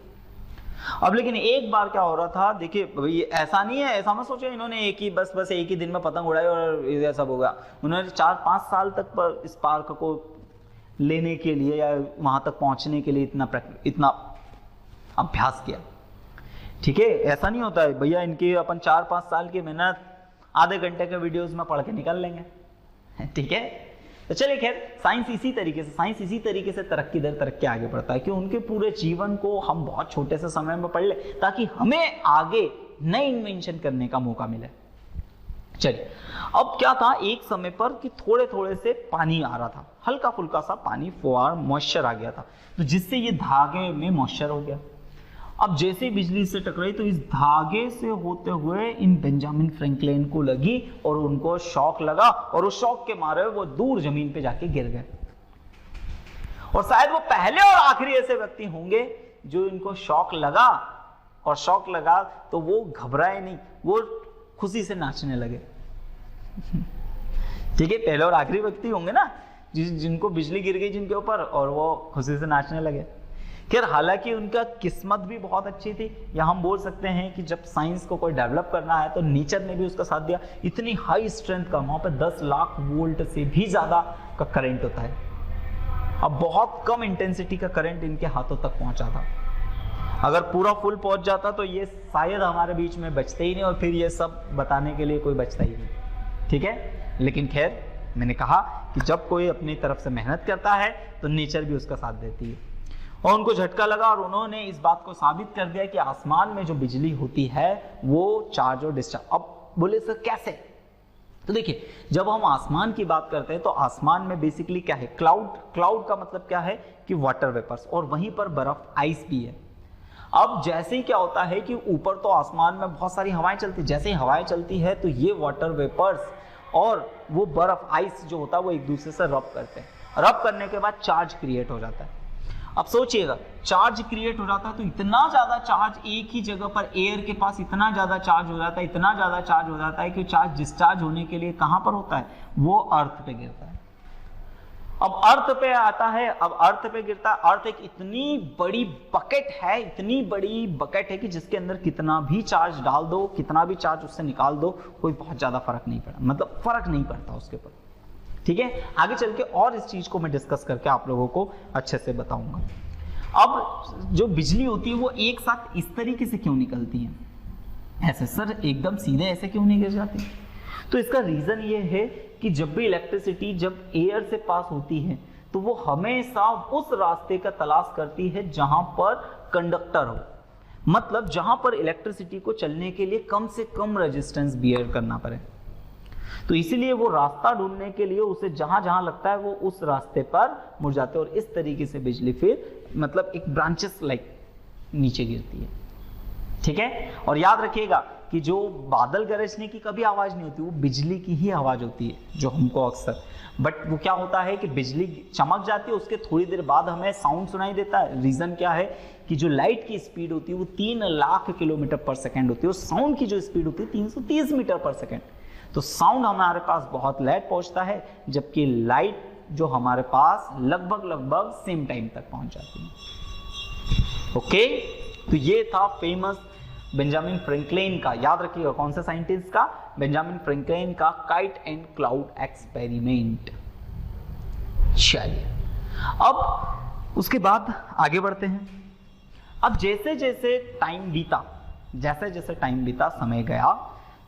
[SPEAKER 1] अब लेकिन एक बार क्या हो रहा था, देखिए भाई ऐसा नहीं है, ऐसा मत सोचो इन्होंने एक ही बस एक ही दिन में पतंग उड़ाई और ये सब हो गया। उन्होंने 4-5 साल तक इस पार्क को लेने के लिए या वहां तक पहुंचने के लिए इतना अभ्यास किया। ठीक है, ऐसा नहीं होता है भैया इनकी अपन 4-5 साल की मेहनत आधे घंटे के वीडियोस में पढ़ के निकल लेंगे। ठीक है, तो चलिए खैर, साइंस इसी तरीके से तरक्की दर तरक्की आगे बढ़ता है कि उनके पूरे जीवन को हम बहुत छोटे से समय में पढ़ ले ताकि हमें आगे नए इन्वेंशन करने का मौका मिले। चलिए, अब क्या था एक समय पर कि थोड़े थोड़े से पानी आ रहा था, हल्का फुल्का सा पानी फुहार मॉइस्चर आ गया था, तो जिससे ये धागे में मॉइस्चर हो गया। अब जैसे बिजली से टकराई तो इस धागे से होते हुए इन बेंजामिन फ्रैंकलिन को लगी और उनको शॉक लगा और उस शॉक के मारे वो दूर जमीन पे जाके गिर गए। और शायद वो पहले और आखिरी ऐसे व्यक्ति होंगे जो इनको शॉक लगा, और शॉक लगा तो वो घबराए नहीं, वो खुशी से नाचने लगे। ठीक है, पहले और आखिरी व्यक्ति होंगे ना जिनको बिजली गिर गई जिनके ऊपर और वो खुशी से नाचने लगे। खैर, हालांकि उनका किस्मत भी बहुत अच्छी थी, या हम बोल सकते हैं कि जब साइंस को कोई डेवलप करना है तो नेचर ने भी उसका साथ दिया। इतनी हाई स्ट्रेंथ का, वहां पे 10 लाख वोल्ट से भी ज्यादा का करंट होता है। अब बहुत कम इंटेंसिटी का करंट इनके हाथों तक पहुंचा था। अगर पूरा फुल पहुंच जाता तो ये शायद हमारे बीच में बचते ही नहीं और फिर ये सब बताने के लिए कोई बचता ही नहीं। ठीक है, लेकिन खैर, मैंने कहा कि जब कोई अपनी तरफ से मेहनत करता है तो नेचर भी उसका साथ देती है। और उनको झटका लगा और उन्होंने इस बात को साबित कर दिया कि आसमान में जो बिजली होती है वो चार्ज और डिस्चार्ज। अब बोले सर कैसे? तो देखिए, जब हम आसमान की बात करते हैं तो आसमान में बेसिकली क्या है, क्लाउड का मतलब क्या है कि वाटर वेपर्स, और वहीं पर बर्फ आइस भी है। अब जैसे ही क्या होता है कि ऊपर तो आसमान में बहुत सारी हवाएं चलती है, जैसे ही हवाएं चलती है तो ये वाटर वेपर्स और वो बर्फ आइस जो होता है वो एक दूसरे से रब करते हैं। रब करने के बाद चार्ज क्रिएट हो जाता है। अब सोचिएगा, चार्ज क्रिएट हो जाता है तो इतना ज्यादा चार्ज एक ही जगह पर एयर के पास इतना ज्यादा चार्ज हो जाता है, इतना ज्यादा चार्ज हो जाता है कि चार्ज डिस्चार्ज होने के लिए कहां पर होता है, वो अर्थ पे गिरता है। अब अर्थ पे आता है, अब अर्थ पे गिरता है। अर्थ एक इतनी बड़ी बकेट है, इतनी बड़ी बकेट है कि जिसके अंदर कितना भी चार्ज डाल दो, कितना भी चार्ज उससे निकाल दो, कोई बहुत ज्यादा फर्क नहीं पड़ा, मतलब फर्क नहीं पड़ता उसके ऊपर। ठीक है, आगे चल के और इस चीज को मैं डिस्कस करके आप लोगों को अच्छे से बताऊंगा। अब जो बिजली होती है वो एक साथ इस तरीके से क्यों निकलती है, ऐसे सर एकदम सीधे ऐसे क्यों नहीं गिर जाती? तो इसका रीजन ये है कि जब भी इलेक्ट्रिसिटी जब एयर से पास होती है तो वो हमेशा उस रास्ते का तलाश करती है जहां पर कंडक्टर हो, मतलब जहां पर इलेक्ट्रिसिटी को चलने के लिए कम से कम रेजिस्टेंस बियर करना पड़े। तो इसीलिए वो रास्ता ढूंढने के लिए उसे जहां जहां लगता है वो उस रास्ते पर मुड़ जाते हैं और इस तरीके से बिजली फिर मतलब एक ब्रांचेस लाइक नीचे गिरती है। ठीक है, और याद रखिएगा कि जो बादल गरजने की कभी आवाज नहीं होती, वो बिजली की ही आवाज होती है जो हमको अक्सर, बट वो क्या होता है कि बिजली चमक जाती है, उसके थोड़ी देर बाद हमें साउंड सुनाई देता है। रीजन क्या है कि जो लाइट की स्पीड होती है वो 3 लाख किलोमीटर पर सेकेंड होती है और साउंड की जो स्पीड होती है 330 मीटर पर सेकेंड। तो साउंड हमारे पास बहुत लेट पहुंचता है, जबकि लाइट जो हमारे पास लगभग सेम टाइम तक पहुंच जाती है। ओके, तो ये था फेमस बेंजामिन फ्रैंकलिन का, याद रखिएगा कौन सा साइंटिस्ट का, बेंजामिन फ्रैंकलिन का काइट एंड क्लाउड एक्सपेरिमेंट। चलिए, अब उसके बाद आगे बढ़ते हैं। अब जैसे जैसे टाइम बीता, समय गया,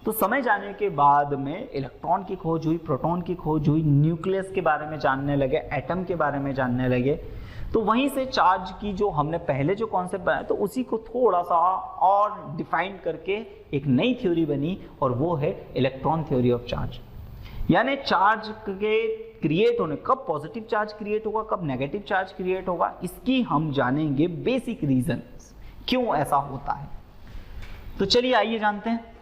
[SPEAKER 1] तो समय जाने के बाद में इलेक्ट्रॉन की खोज हुई, प्रोटॉन की खोज हुई, न्यूक्लियस के बारे में जानने लगे, एटम के बारे में जानने लगे। तो वहीं से चार्ज की जो हमने पहले जो कॉन्सेप्ट बनाया तो उसी को थोड़ा सा और डिफाइन करके एक नई थ्योरी बनी और वो है इलेक्ट्रॉन थ्योरी ऑफ चार्ज। यानी चार्ज के क्रिएट होने, कब पॉजिटिव चार्ज क्रिएट होगा, कब नेगेटिव चार्ज क्रिएट होगा, इसकी हम जानेंगे बेसिक रीजन क्यों ऐसा होता है। तो चलिए आइए जानते हैं।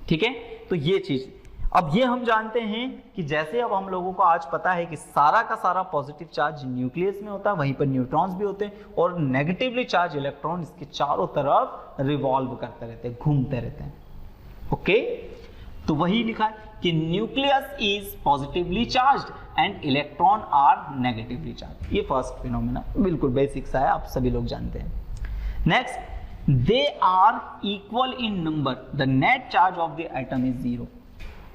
[SPEAKER 1] ठीक है, तो ये चीज अब ये हम जानते हैं कि जैसे अब हम लोगों को आज पता है कि सारा का सारा पॉजिटिव चार्ज न्यूक्लियस में होता है, वहीं पर न्यूट्रॉन्स भी होते हैं और नेगेटिवली चार्ज इलेक्ट्रॉन इसके चारों तरफ रिवॉल्व करते रहते हैं, घूमते रहते हैं। ओके, तो वही लिखा है कि nucleus is positively charged and electron are negatively charge. ये फर्स्ट फिनोमेना बिल्कुल बेसिक सा है, आप सभी लोग जानते हैं। Next, they are equal in number, the net charge of the atom is 0।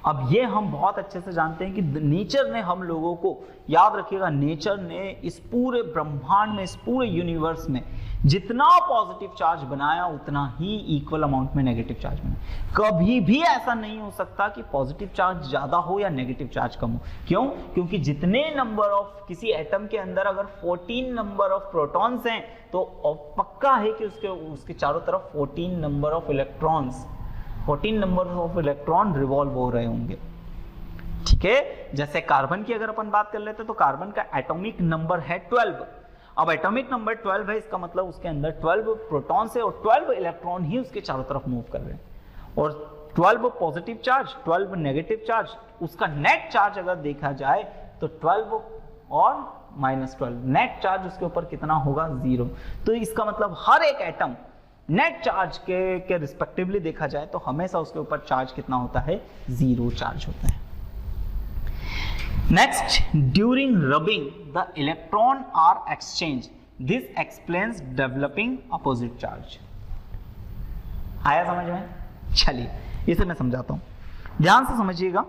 [SPEAKER 1] अब ये हम बहुत अच्छे से जानते हैं कि नेचर ने हम लोगों को, याद रखिएगा, नेचर ने इस पूरे ब्रह्मांड में, इस पूरे यूनिवर्स में जितना पॉजिटिव चार्ज बनाया उतना ही इक्वल अमाउंट में नेगेटिव चार्ज बनाया। कभी भी ऐसा नहीं हो सकता कि पॉजिटिव चार्ज ज्यादा हो या नेगेटिव चार्ज कम हो। क्यों? क्योंकि जितने नंबर ऑफ किसी एटम के अंदर अगर 14 नंबर ऑफ प्रोटॉन्स हैं तो पक्का है कि उसके चारों तरफ 14 number of electrons, 14 number of electron revolve हो रहे होंगे। ठीक है, जैसे कार्बन की अगर अपन बात कर लेते हैं तो कार्बन का एटॉमिक नंबर है 12। अब एटॉमिक नंबर 12 है, इसका मतलब उसके अंदर 12 प्रोटॉन है और 12 इलेक्ट्रॉन ही उसके चारों तरफ मूव कर रहे हैं। और 12 पॉजिटिव चार्ज, 12 नेगेटिव चार्ज, उसका नेट चार्ज अगर देखा जाए तो 12 और -12, नेट चार्ज उसके ऊपर कितना होगा? 0। तो इसका मतलब हर एक एटम नेट चार्ज के रिस्पेक्टिवली देखा जाए तो हमेशा उसके ऊपर चार्ज कितना होता है? 0 चार्ज होता है। Next, during rubbing the electron are exchange, this explains developing opposite charge. आया समझ में? चलिए इसे मैं समझाता हूं, ध्यान से समझिएगा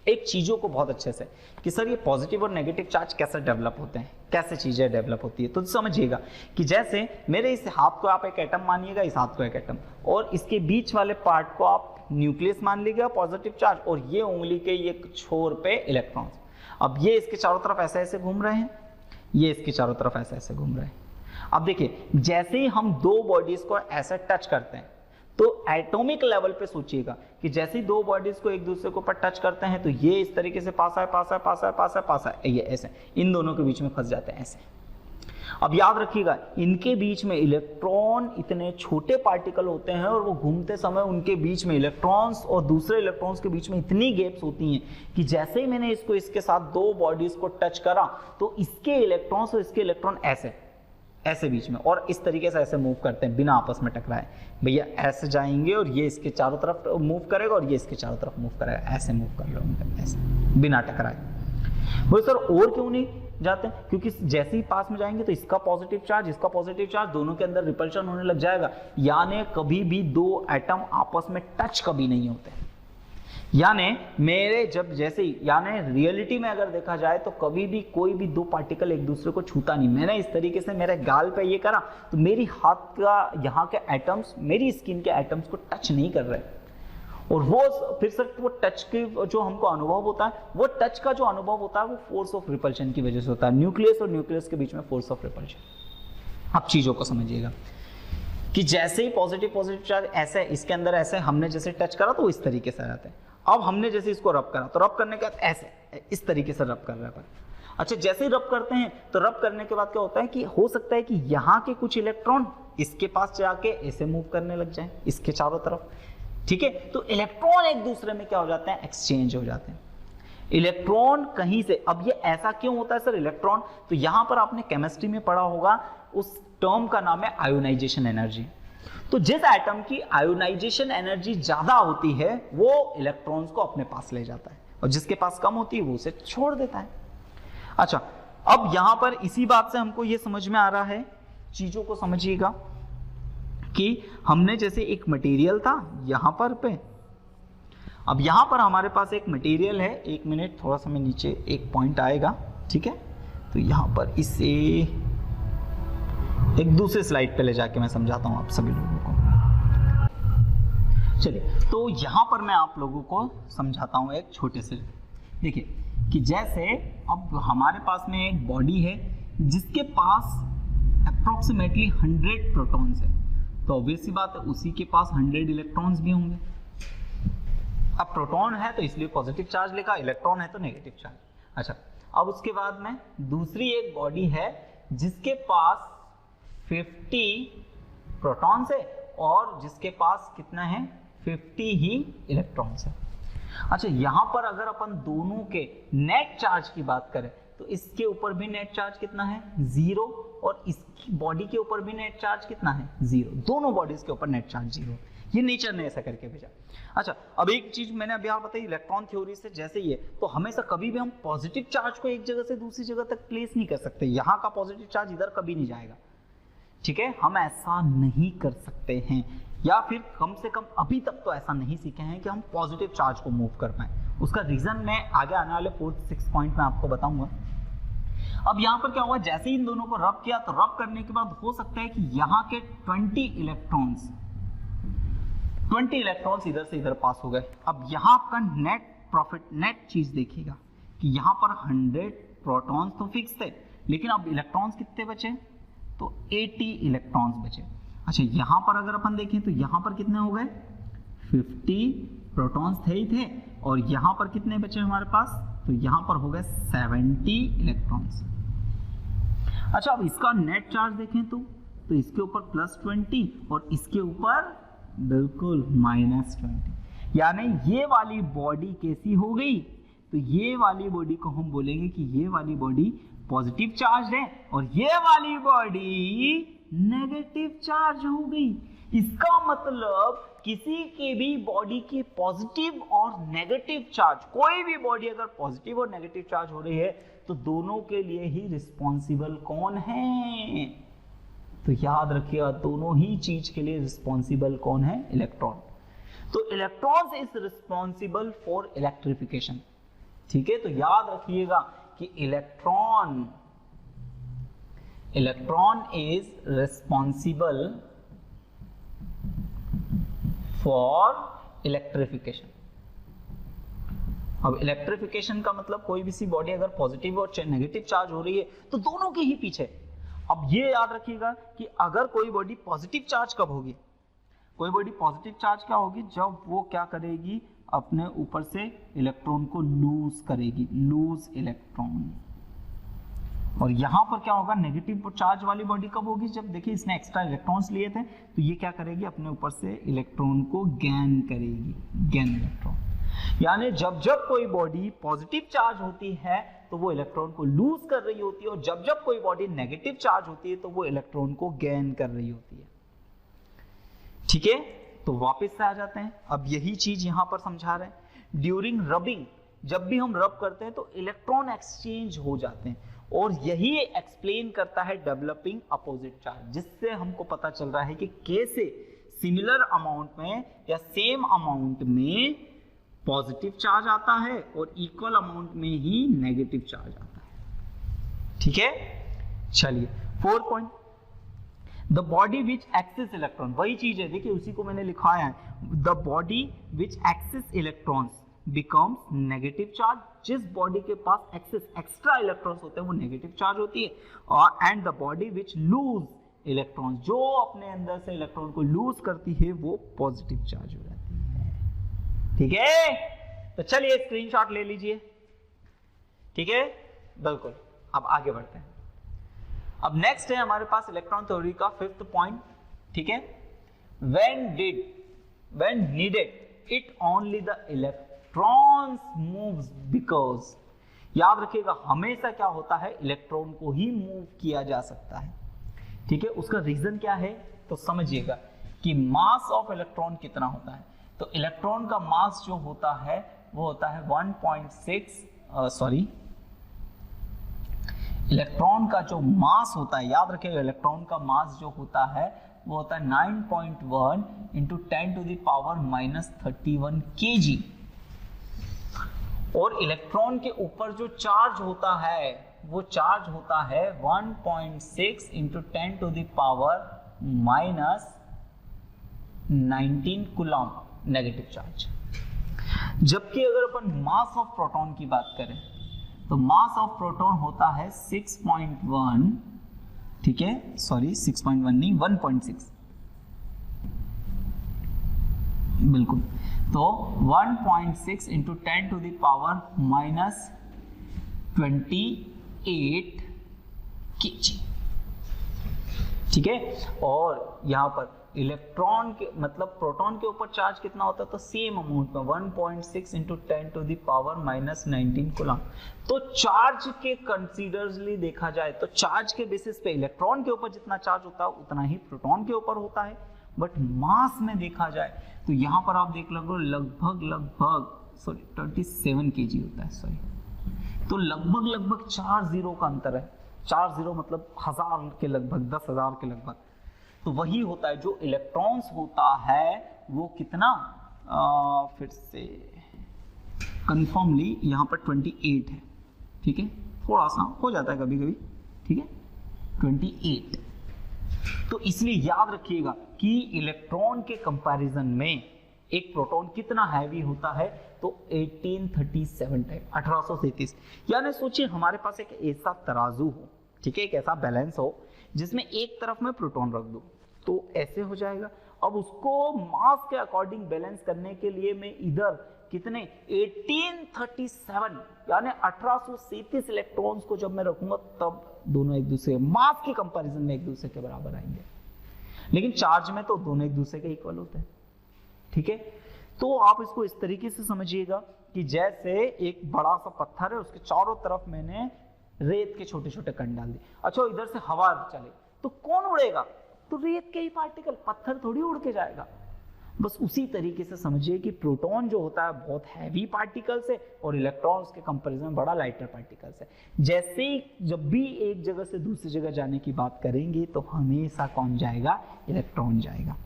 [SPEAKER 1] एक चीजों को बहुत अच्छे से कि सर ये पॉजिटिव और नेगेटिव चार्ज कैसे डेवलप होते हैं, कैसे चीजें डेवलप होती है। तो समझिएगा कि जैसे मेरे इस हाथ को आप एक एटम मानिएगा, इस हाथ को एक एटम, और इसके बीच वाले पार्ट को आप न्यूक्लियस मान लीजिएगा पॉजिटिव चार्ज, और ये उंगली के ये छोर पे इलेक्ट्रॉन्स। अब ये इसके चारों तरफ ऐसे ऐसे घूम रहे हैं, ये इसके चारों तरफ ऐसे ऐसे घूम रहे हैं। अब देखिए, जैसे ही हम दो बॉडीज को ऐसे टच करते हैं तो एटॉमिक लेवल पे सोचिएगा कि जैसे ही दो बॉडीज को एक दूसरे के ऊपर टच करते हैं तो ये इस तरीके से पास है, ये ऐसे इन दोनों के बीच में फंस जाते हैं ऐसे। अब याद रखिएगा, इनके बीच में इलेक्ट्रॉन इतने छोटे पार्टिकल होते हैं और वो घूमते समय उनके बीच में इलेक्ट्रॉन्स और दूसरे इलेक्ट्रॉन्स के बीच में इतनी गैप्स होती हैं कि जैसे ही मैंने इसको इसके साथ दो बॉडीज को टच करा तो इसके इलेक्ट्रॉन्स और इसके इलेक्ट्रॉन ऐसे बीच में और इस तरीके से ऐसे मूव करते हैं बिना आपस में टकराए। भैया ऐसे जाएंगे और ये इसके चारों तरफ मूव करेगा और ये इसके चारों तरफ मूव करेगा, ऐसे मूव कर रहे होंगे ऐसे बिना टकराए। बोले सर और क्यों नहीं जाते? क्योंकि जैसे ही पास में जाएंगे तो इसका पॉजिटिव चार्ज दोनों के अंदर रिपल्शन होने लग जाएगा, यानी कभी भी दो एटम आपस में टच कभी नहीं होते। यानी मेरे जब जैसे यानी रियलिटी में अगर देखा जाए तो कभी भी कोई भी दो पार्टिकल एक दूसरे को छूता नहीं। मैंने इस तरीके से मेरे गाल पे ये करा तो मेरी हाथ का यहाँ के एटम्स मेरी स्किन के एटम्स को टच नहीं कर रहे, और वो फिर से वो टच के जो हमको अनुभव होता है, वो टच का जो अनुभव होता है वो फोर्स ऑफ रिपल्शन की वजह से होता है, न्यूक्लियस और न्यूक्लियस के बीच में फोर्स ऑफ रिपल्शन। अब चीजों को समझिएगा कि जैसे ही पॉजिटिव चार्ज ऐसे इसके अंदर ऐसे हमने जैसे टच करा तो इस तरीके से रहते हैं। अब हमने जैसे इसको रब करा तो रब करने के बाद ऐसे इस तरीके से रब कर रहा है। अच्छा, जैसे ही रब करते हैं तो रब करने के बाद क्या होता है कि हो सकता है कि यहाँ के कुछ इलेक्ट्रॉन इसके पास जाके ऐसे मूव करने लग जाए इसके चारों तरफ। ठीक है, तो इलेक्ट्रॉन एक दूसरे में क्या हो जाते हैं? एक्सचेंज हो जाते हैं। इलेक्ट्रॉन कहीं से, अब ये ऐसा क्यों होता है सर इलेक्ट्रॉन? तो यहां पर आपने केमिस्ट्री में पढ़ा होगा, उस टर्म का नाम है आयोनाइजेशन एनर्जी। तो जिस एटम की आयोनाइजेशन एनर्जी ज्यादा होती है वो इलेक्ट्रॉन्स को अपने पास ले जाता है, और जिसके पास कम होती है वो उसे छोड़ देता है। अच्छा, अब यहां पर इसी बात से हमको ये समझ में आ रहा है, चीजों को समझिएगा कि हमने जैसे एक मटेरियल था यहां पर पे, अब यहां पर हमारे पास एक मटेरियल है, एक मिनट थोड़ा सा मैं नीचे एक पॉइंट आएगा, ठीक है, तो यहां पर इसे एक दूसरे स्लाइड पे ले जाके मैं समझाता हूं आप सभी लोगों को। चलिए, तो यहां पर मैं आप लोगों को समझाता हूं एक छोटे से, देखिए कि जैसे अब हमारे पास में एक बॉडी है जिसके पास अप्रोक्सीमेटली 100 प्रोटॉन्स है, तो ऑब्वियस सी बात है उसी के पास 100 इलेक्ट्रॉन्स भी होंगे। अब प्रोटॉन है तो इसलिए पॉजिटिव चार्ज लेगा, इलेक्ट्रॉन है तो नेगेटिव चार्ज। अच्छा, अब उसके बाद में दूसरी एक बॉडी है जिसके पास 50 प्रोटॉन्स है और जिसके पास कितना है? 50 ही इलेक्ट्रॉन्स है। अच्छा, यहां पर अगर अपन दोनों के नेट चार्ज की बात करें तो इसके ऊपर भी नेट चार्ज कितना है? 0, और इसकी बॉडी के ऊपर भी नेट चार्ज कितना है? 0। दोनों बॉडीज के ऊपर नेट चार्ज 0। ये नेचर ने ऐसा करके भेजा। अच्छा, अब एक चीज मैंने अभी आप बताई, इलेक्ट्रॉन थ्योरी से जैसे ये, तो हमेशा कभी भी हम पॉजिटिव चार्ज को एक जगह से दूसरी जगह तक प्लेस नहीं कर सकते। यहाँ का पॉजिटिव चार्ज इधर कभी नहीं जाएगा, ठीक है, हम ऐसा नहीं कर सकते हैं, या फिर कम से कम अभी तक तो ऐसा नहीं सीखे हैं कि हम पॉजिटिव चार्ज को मूव कर पाए। उसका रीजन मैं आगे आने वाले 4-6 पॉइंट में आपको बताऊंगा। अब यहाँ पर क्या हुआ, जैसे ही इन दोनों को रब किया तो रब करने के बाद हो सकता है कि यहाँ के 20 इलेक्ट्रॉन्स इधर से इधर पास हो गए। अब यहाँ आपका नेट चीज देखिएगा कि यहाँ पर 100 प्रोटॉन्स तो फिक्स थे, लेकिन अब इलेक्ट्रॉन्स कितने बचे, तो 80 इलेक्ट्रॉन्स बचे। अच्छा, यहाँ पर अगर अपन देखें तो यहाँ पर कितने हो गए, 50 प्रोटॉन्स थे ही थे, और यहाँ पर कितने बचे हमारे पास, तो यहाँ पर हो गए 70 इलेक्ट्रॉन्स। अच्छा, अब इसका नेट चार्ज देखें तो इसके ऊपर +20 और इसके ऊपर बिल्कुल -20, यानी ये वाली बॉडी कैसी हो गई, तो ये वाली बॉडी को हम बोलेंगे कि ये वाली बॉडी पॉजिटिव चार्ज है और ये वाली बॉडी नेगेटिव चार्ज हो गई। इसका मतलब किसी के भी बॉडी के पॉजिटिव और नेगेटिव चार्ज, कोई भी बॉडी अगर पॉजिटिव और नेगेटिव चार्ज हो रही है तो दोनों के लिए ही रिस्पॉन्सिबल कौन है, तो याद रखिएगा दोनों ही चीज के लिए रिस्पॉन्सिबल कौन है, इलेक्ट्रॉन। तो electrons is responsible for electrification, ठीक है, तो याद रखिएगा कि electron is responsible for electrification. अब इलेक्ट्रिफिकेशन का मतलब कोई भी सी बॉडी अगर पॉजिटिव और नेगेटिव चार्ज हो रही है तो दोनों के ही पीछे। अब ये याद रखिएगा कि अगर कोई बॉडी पॉजिटिव चार्ज कब होगी, कोई बॉडी पॉजिटिव चार्ज क्या होगी, जब वो क्या करेगी, अपने ऊपर से इलेक्ट्रॉन को लूज करेगी, लूज इलेक्ट्रॉन। और यहां पर क्या होगा, नेगेटिव चार्ज वाली बॉडी कब होगी, जब देखिए इसने एक्स्ट्रा इलेक्ट्रॉन्स लिए थे तो ये क्या करेगी, अपने ऊपर से इलेक्ट्रॉन को गेन करेगी, गेन इलेक्ट्रॉन। यानी जब जब कोई बॉडी पॉजिटिव चार्ज होती है तो वो इलेक्ट्रॉन को लूज कर रही होती है, और जब जब कोई बॉडी नेगेटिव चार्ज होती है तो वो इलेक्ट्रॉन को गेन कर रही होती है। ठीक है, तो वापस से आ जाते हैं, अब यही चीज यहां पर समझा रहे हैं। ड्यूरिंग रबिंग, जब भी हम रब करते हैं तो इलेक्ट्रॉन एक्सचेंज हो जाते हैं, और यही एक्सप्लेन करता है डेवलपिंग अपोजिट चार्ज, जिससे हमको पता चल रहा है कि कैसे सिमिलर अमाउंट में या सेम अमाउंट में पॉजिटिव चार्ज आता है और इक्वल अमाउंट में ही नेगेटिव चार्ज आता है। ठीक है, चलिए 4 point, the body which excess electron, वही चीज है, देखिए उसी को मैंने लिखा है, the body which excess electrons becomes negative charge, जिस बॉडी के पास एक्स्ट्रा इलेक्ट्रॉन्स होते हैं वो नेगेटिव चार्ज होती है, और and the body which loose electron, जो अपने अंदर से इलेक्ट्रॉन को लूज करती है वो पॉजिटिव चार्ज हो जाती है। ठीक है, तो चलिए स्क्रीनशॉट ले लीजिए। ठीक है, बिल्कुल, अब आगे बढ़ते हैं। अब नेक्स्ट है हमारे पास इलेक्ट्रॉन थ्योरी का 5th पॉइंट। ठीक है, when needed it only the electrons moves, because याद रखिएगा हमेशा क्या होता है, इलेक्ट्रॉन को ही मूव किया जा सकता है। ठीक है, उसका रीजन क्या है, तो समझिएगा कि मास ऑफ इलेक्ट्रॉन कितना होता है, तो इलेक्ट्रॉन का मास जो होता है वो होता है 1.6 इलेक्ट्रॉन का जो मास होता है, याद रखिएगा इलेक्ट्रॉन का मास जो होता है वो होता है 9.1 × 10⁻³ kg, और इलेक्ट्रॉन के ऊपर जो चार्ज होता है वो चार्ज होता है 1.6 × 10⁻19 कूलम नेगेटिव चार्ज। जबकि अगर अपन मास ऑफ प्रोटॉन की बात करें तो मास ऑफ प्रोटॉन होता है 6.1, ठीक है, सॉरी 6.1 नहीं, 1.6, बिल्कुल, तो 1.6 × 10⁻28 kg। ठीक है, और यहां पर इलेक्ट्रॉन के मतलब प्रोटॉन के ऊपर चार्ज कितना होता है, तो सेम अमाउंट में 1.6 × 10⁻19 कूलम। तो चार्ज के कंसीडरली देखा जाए तो चार्ज के बेसिस पे इलेक्ट्रॉन के ऊपर जितना चार्ज होता है उतना ही प्रोटॉन के ऊपर होता है, बट मास में देखा जाए तो यहां पर आप देख लो लगभग 27 kg होता है, सॉरी, तो लगभग 4 जीरो का अंतर है। 4 जीरो मतलब 1000 के लगभग, 10,000 के लगभग, तो वही होता है जो इलेक्ट्रॉन्स होता है वो कितना, फिर से कंफर्मली यहाँ पर 28 है, ठीक है, थोड़ा सा हो जाता है कभी कभी, ठीक है 28। तो इसलिए याद रखिएगा कि इलेक्ट्रॉन के कंपैरिजन में एक प्रोटॉन कितना हैवी होता है, तो 1837 टाइप 1837। यानी सोचिए हमारे पास एक ऐसा तराजू हो, ठीक है, एक ऐसा बैलेंस हो जिसमें एक तरफ में प्रोटॉन रख दो तो ऐसे हो जाएगा। अब उसको मास के अकॉर्डिंग बैलेंस करने के लिए मैं इधर कितने 1837 यानी 1837 इलेक्ट्रॉन्स को जब मैं रखूंगा तब दोनों एक दूसरे मास के कंपैरिजन में एक दूसरे के बराबर आएंगे, लेकिन चार्ज में तो दोनों एक दूसरे के इक्वल होते हैं, ठीक है। तो आप इसको इस तरीके से समझिएगा कि जैसे एक बड़ा सा पत्थर है, उसके चारों तरफ मैंने रेत के छोटे छोटे कण डाल दिए। अच्छा इधर से हवा चले तो कौन उड़ेगा, तो रेत के ही पार्टिकल, पत्थर थोड़ी उड़ के जाएगा। बस उसी तरीके से समझिए कि प्रोटॉन जो होता है बहुत हैवी पार्टिकल्स है और इलेक्ट्रॉन उसके कंपैरिजन में बड़ा लाइटर पार्टिकल्स है। जैसे ही जब भी एक जगह से दूसरी जगह जाने की बात करेंगे तो हमेशा कौन जाएगा, इलेक्ट्रॉन जाएगा।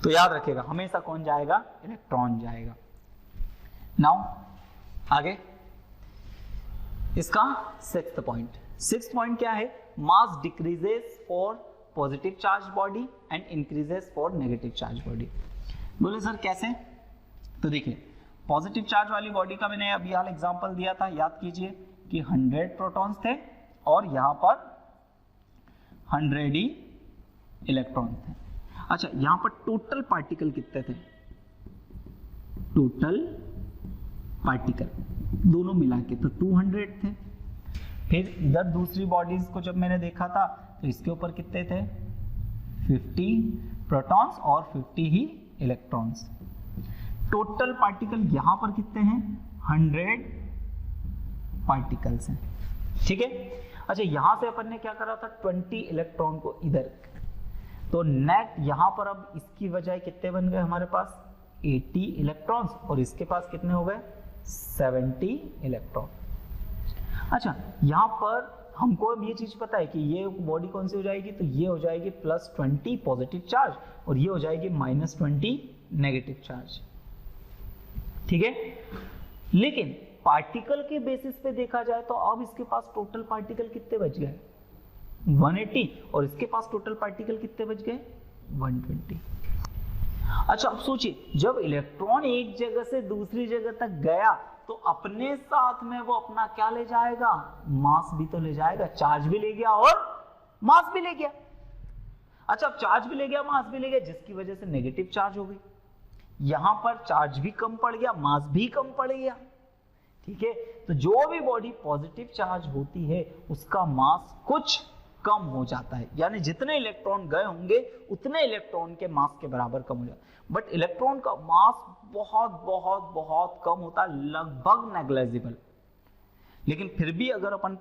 [SPEAKER 1] तो याद रखिएगा हमेशा कौन जाएगा, इलेक्ट्रॉन जाएगा। नाउ आगे इसका सिक्स्थ पॉइंट क्या है, mass decreases for positive charge body and increases for negative charge body. बोले सर कैसे, तो देखिए पॉजिटिव चार्ज वाली बॉडी का मैंने अभी हाल एग्जांपल दिया था, याद कीजिए कि 100 प्रोटॉन्स थे और यहां पर 100 ही इलेक्ट्रॉन थे। अच्छा यहां पर टोटल पार्टिकल कितने थे, टोटल पार्टिकल दोनों मिला के तो 200 थे। फिर इधर दूसरी बॉडीज को जब मैंने देखा था तो इसके ऊपर कितने थे, 50 प्रोटॉन्स और 50 ही इलेक्ट्रॉन्स। टोटल पार्टिकल यहां पर कितने हैं, 100 पार्टिकल्स हैं, ठीक है। अच्छा यहां से अपन ने क्या करा था, 20 इलेक्ट्रॉन को इधर, तो नेट यहां पर अब इसकी वजह कितने बन गए हमारे पास, 80 इलेक्ट्रॉन्स और इसके पास कितने हो गए, 70 इलेक्ट्रॉन। अच्छा यहां पर हमको अब ये चीज पता है कि ये बॉडी कौन सी हो जाएगी, तो ये हो जाएगी +20 पॉजिटिव चार्ज और ये हो जाएगी -20 नेगेटिव चार्ज, ठीक है। लेकिन पार्टिकल के बेसिस पे देखा जाए तो अब इसके पास टोटल पार्टिकल कितने बच गए, 180 और इसके पास टोटल पार्टिकल कितने बच गए, 120। अच्छा अब सोचिए जब इलेक्ट्रॉन एक जगह से दूसरी जगह तक गया तो अपने साथ में वो अपना क्या ले जाएगा, मास भी तो ले जाएगा, चार्ज भी ले गया और मास भी ले गया। अच्छा अब चार्ज भी ले गया मास भी ले गया, जिसकी वजह से नेगेटिव चार्ज हो गई, यहां पर चार्ज भी कम पड़ गया मास भी कम पड़ गया, ठीक है। तो जो भी बॉडी पॉजिटिव चार्ज होती है उसका मास कुछ कम हो जाता है, यानी जितने इलेक्ट्रॉन गए होंगे उतने इलेक्ट्रॉन के मास के बराबर कम हो जाता है। बट इलेक्ट्रॉन का मास बहुत बहुत बहुत कम होता है, लगभग नेग्लिजिबल। लेकिन फिर भी अगर अपन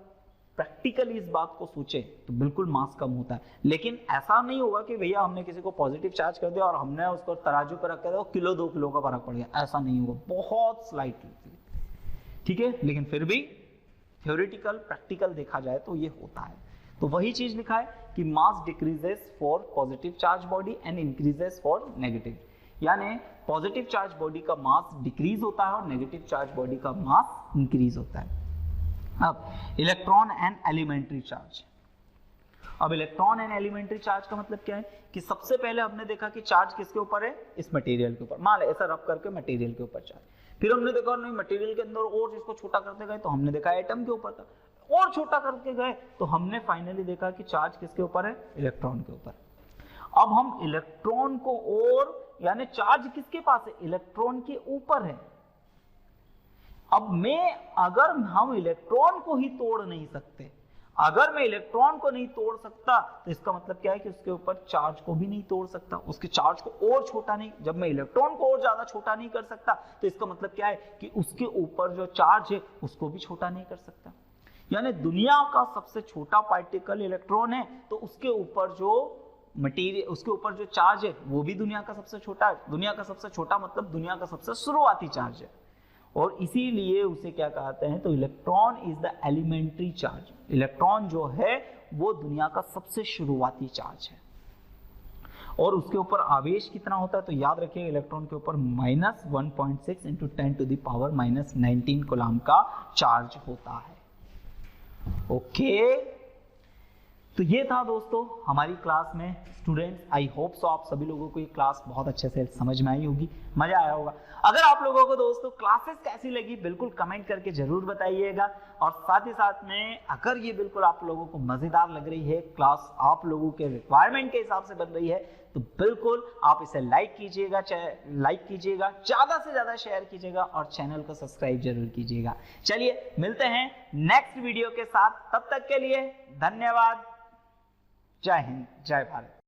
[SPEAKER 1] प्रैक्टिकली इस बात को सोचे तो बिल्कुल मास कम होता है। लेकिन ऐसा नहीं होगा कि भैया हमने किसी को पॉजिटिव चार्ज कर दिया और हमने उसको तराजू पर रख दिया किलो 2 किलो का फर्क पड़ गया, ऐसा नहीं होगा, बहुत स्लाइटली, ठीक है। लेकिन फिर भी थ्योरेटिकल प्रैक्टिकल देखा जाए तो ये होता है। तो वही चीज लिखा है कि mass decreases for positive charge body and increases for negative, यानी पॉजिटिव चार्ज बॉडी का मास डिक्रीज होता है और नेगेटिव चार्ज बॉडी का मास इंक्रीज होता है। अब इलेक्ट्रॉन एंड एलिमेंट्री चार्ज, अब इलेक्ट्रॉन एंड एलिमेंट्री चार्ज का मतलब क्या है कि सबसे पहले हमने देखा कि चार्ज किसके ऊपर है, इस मटेरियल के ऊपर, मान ऐसा रब करके मटेरियल के ऊपर चार्ज। फिर हमने देखा नहीं मटेरियल के अंदर और इसको छोटा करते गए तो हमने देखा एटम के ऊपर था, और छोटा करके गए तो हमने फाइनली देखा कि चार्ज किसके ऊपर है, इलेक्ट्रॉन के ऊपर। अब हम इलेक्ट्रॉन को और यानी चार्ज किसके पास है, इलेक्ट्रॉन के ऊपर है। अब मैं अगर हम इलेक्ट्रॉन को ही तोड़ नहीं सकते, अगर मैं इलेक्ट्रॉन को नहीं तोड़ सकता तो इसका मतलब क्या है कि उसके ऊपर चार्ज को भी नहीं तोड़ सकता, उसके चार्ज को और छोटा नहीं, जब मैं इलेक्ट्रॉन को और ज्यादा छोटा नहीं कर सकता तो इसका मतलब क्या है कि उसके ऊपर जो चार्ज है उसको भी छोटा नहीं कर सकता। यानी दुनिया का सबसे छोटा पार्टिकल इलेक्ट्रॉन है तो उसके ऊपर जो मटेरियल, उसके ऊपर जो चार्ज है वो भी दुनिया का सबसे छोटा है। दुनिया का सबसे छोटा मतलब दुनिया का सबसे शुरुआती चार्ज है, और इसीलिए उसे क्या कहते हैं, तो electron is the elementary charge. Electron जो है वो दुनिया का सबसे शुरुआती चार्ज है। और उसके ऊपर आवेश कितना होता है, तो याद रखिए इलेक्ट्रॉन के ऊपर -1.6 into 10 to the power -19 coulomb का चार्ज होता है। ओके, तो ये था दोस्तों हमारी क्लास में। स्टूडेंट्स, आई होप सो आप सभी लोगों को ये क्लास बहुत अच्छे से समझ में आई होगी, मजा आया होगा। अगर आप लोगों को दोस्तों क्लासेस कैसी लगी बिल्कुल कमेंट करके जरूर बताइएगा, और साथ ही साथ में अगर ये बिल्कुल आप लोगों को मजेदार लग रही है, क्लास आप लोगों के रिक्वायरमेंट के हिसाब से बन रही है, तो बिल्कुल आप इसे लाइक कीजिएगा, ज्यादा से ज्यादा शेयर कीजिएगा और चैनल को सब्सक्राइब जरूर कीजिएगा। चलिए मिलते हैं नेक्स्ट वीडियो के साथ, तब तक के लिए धन्यवाद। जय हिंद, जय भारत।